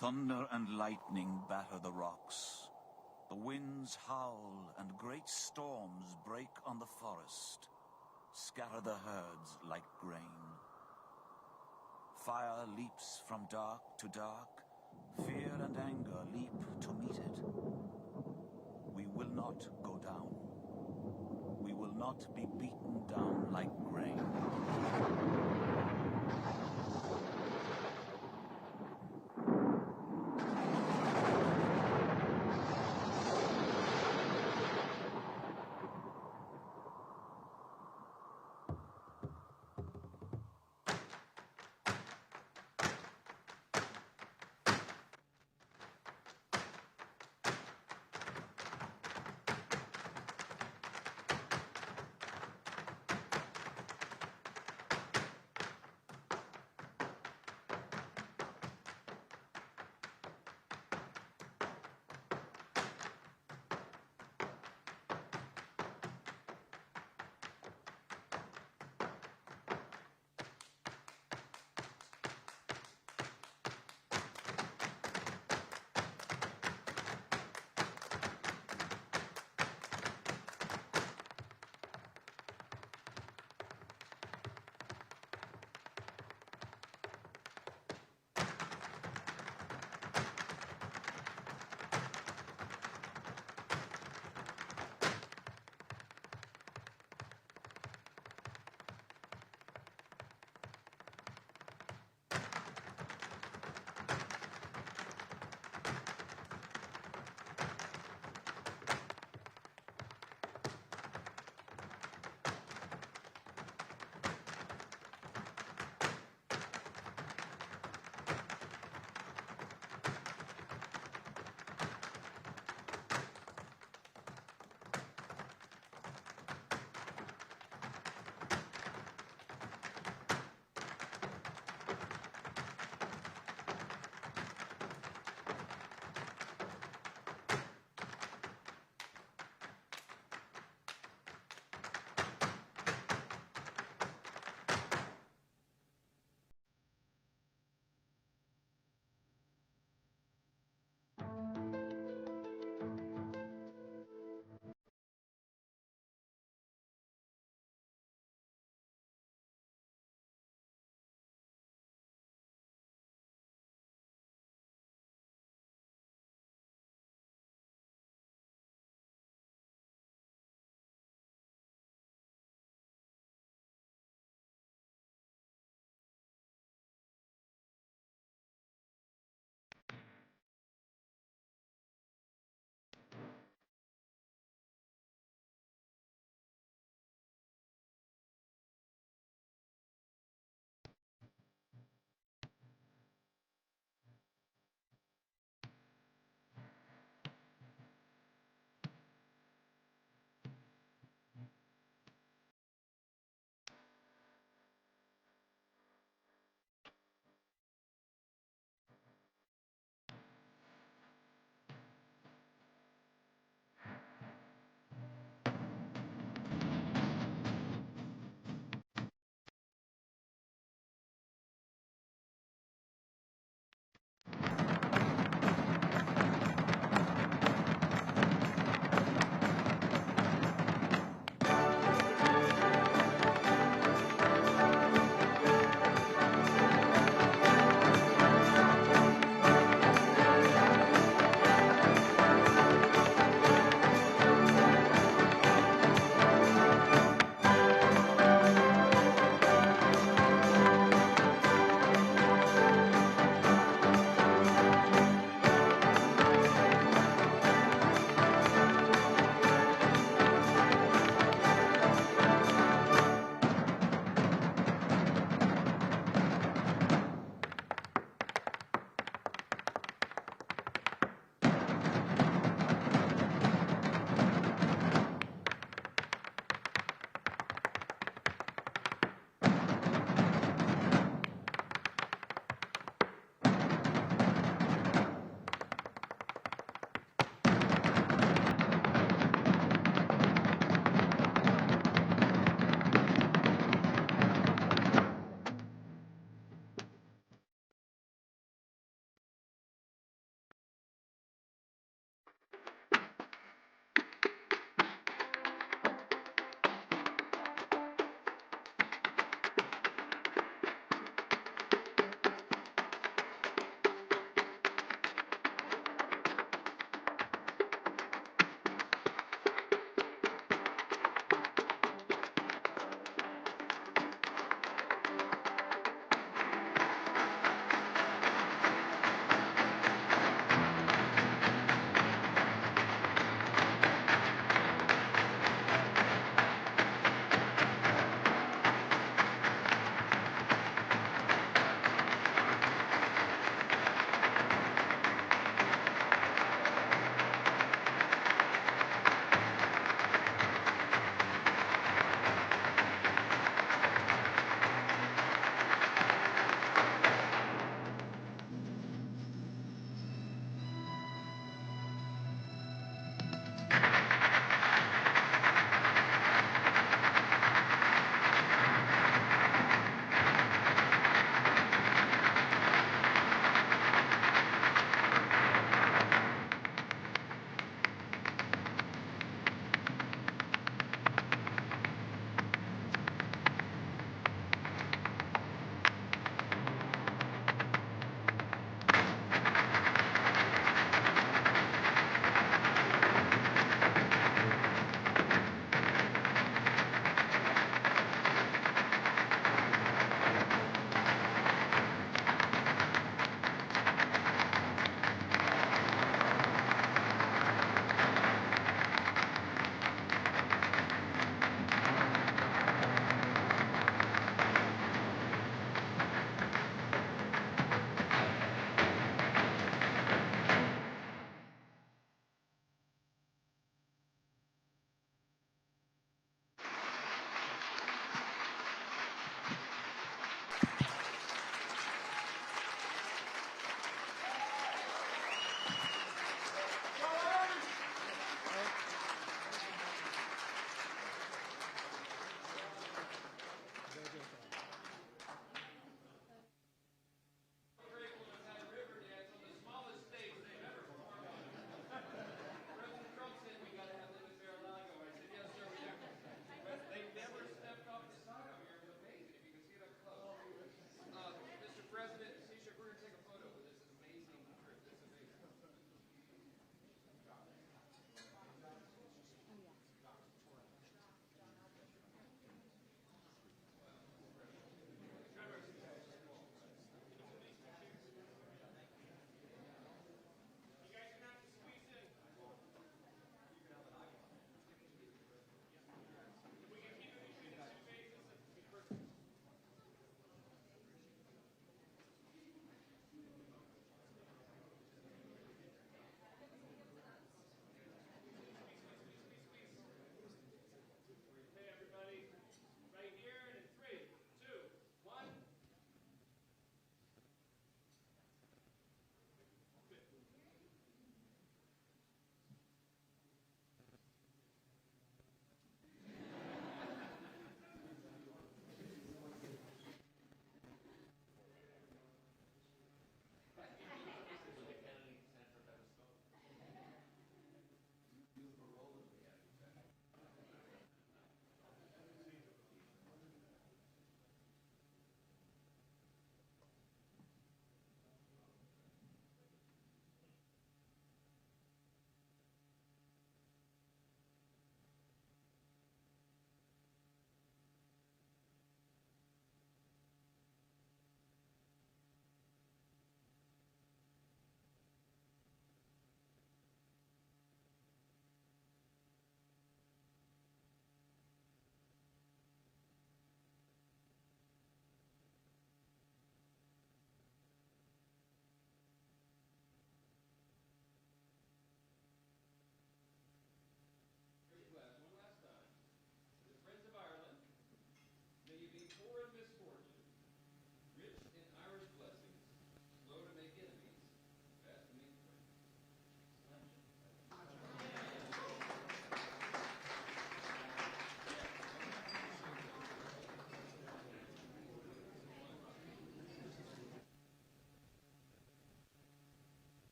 Thunder and lightning batter the rocks. The winds howl and great storms break on the forest, scatter the herds like grain. Fire leaps from dark to dark. Fear and anger leap to meet it. We will not go down. We will not be beaten down like grain.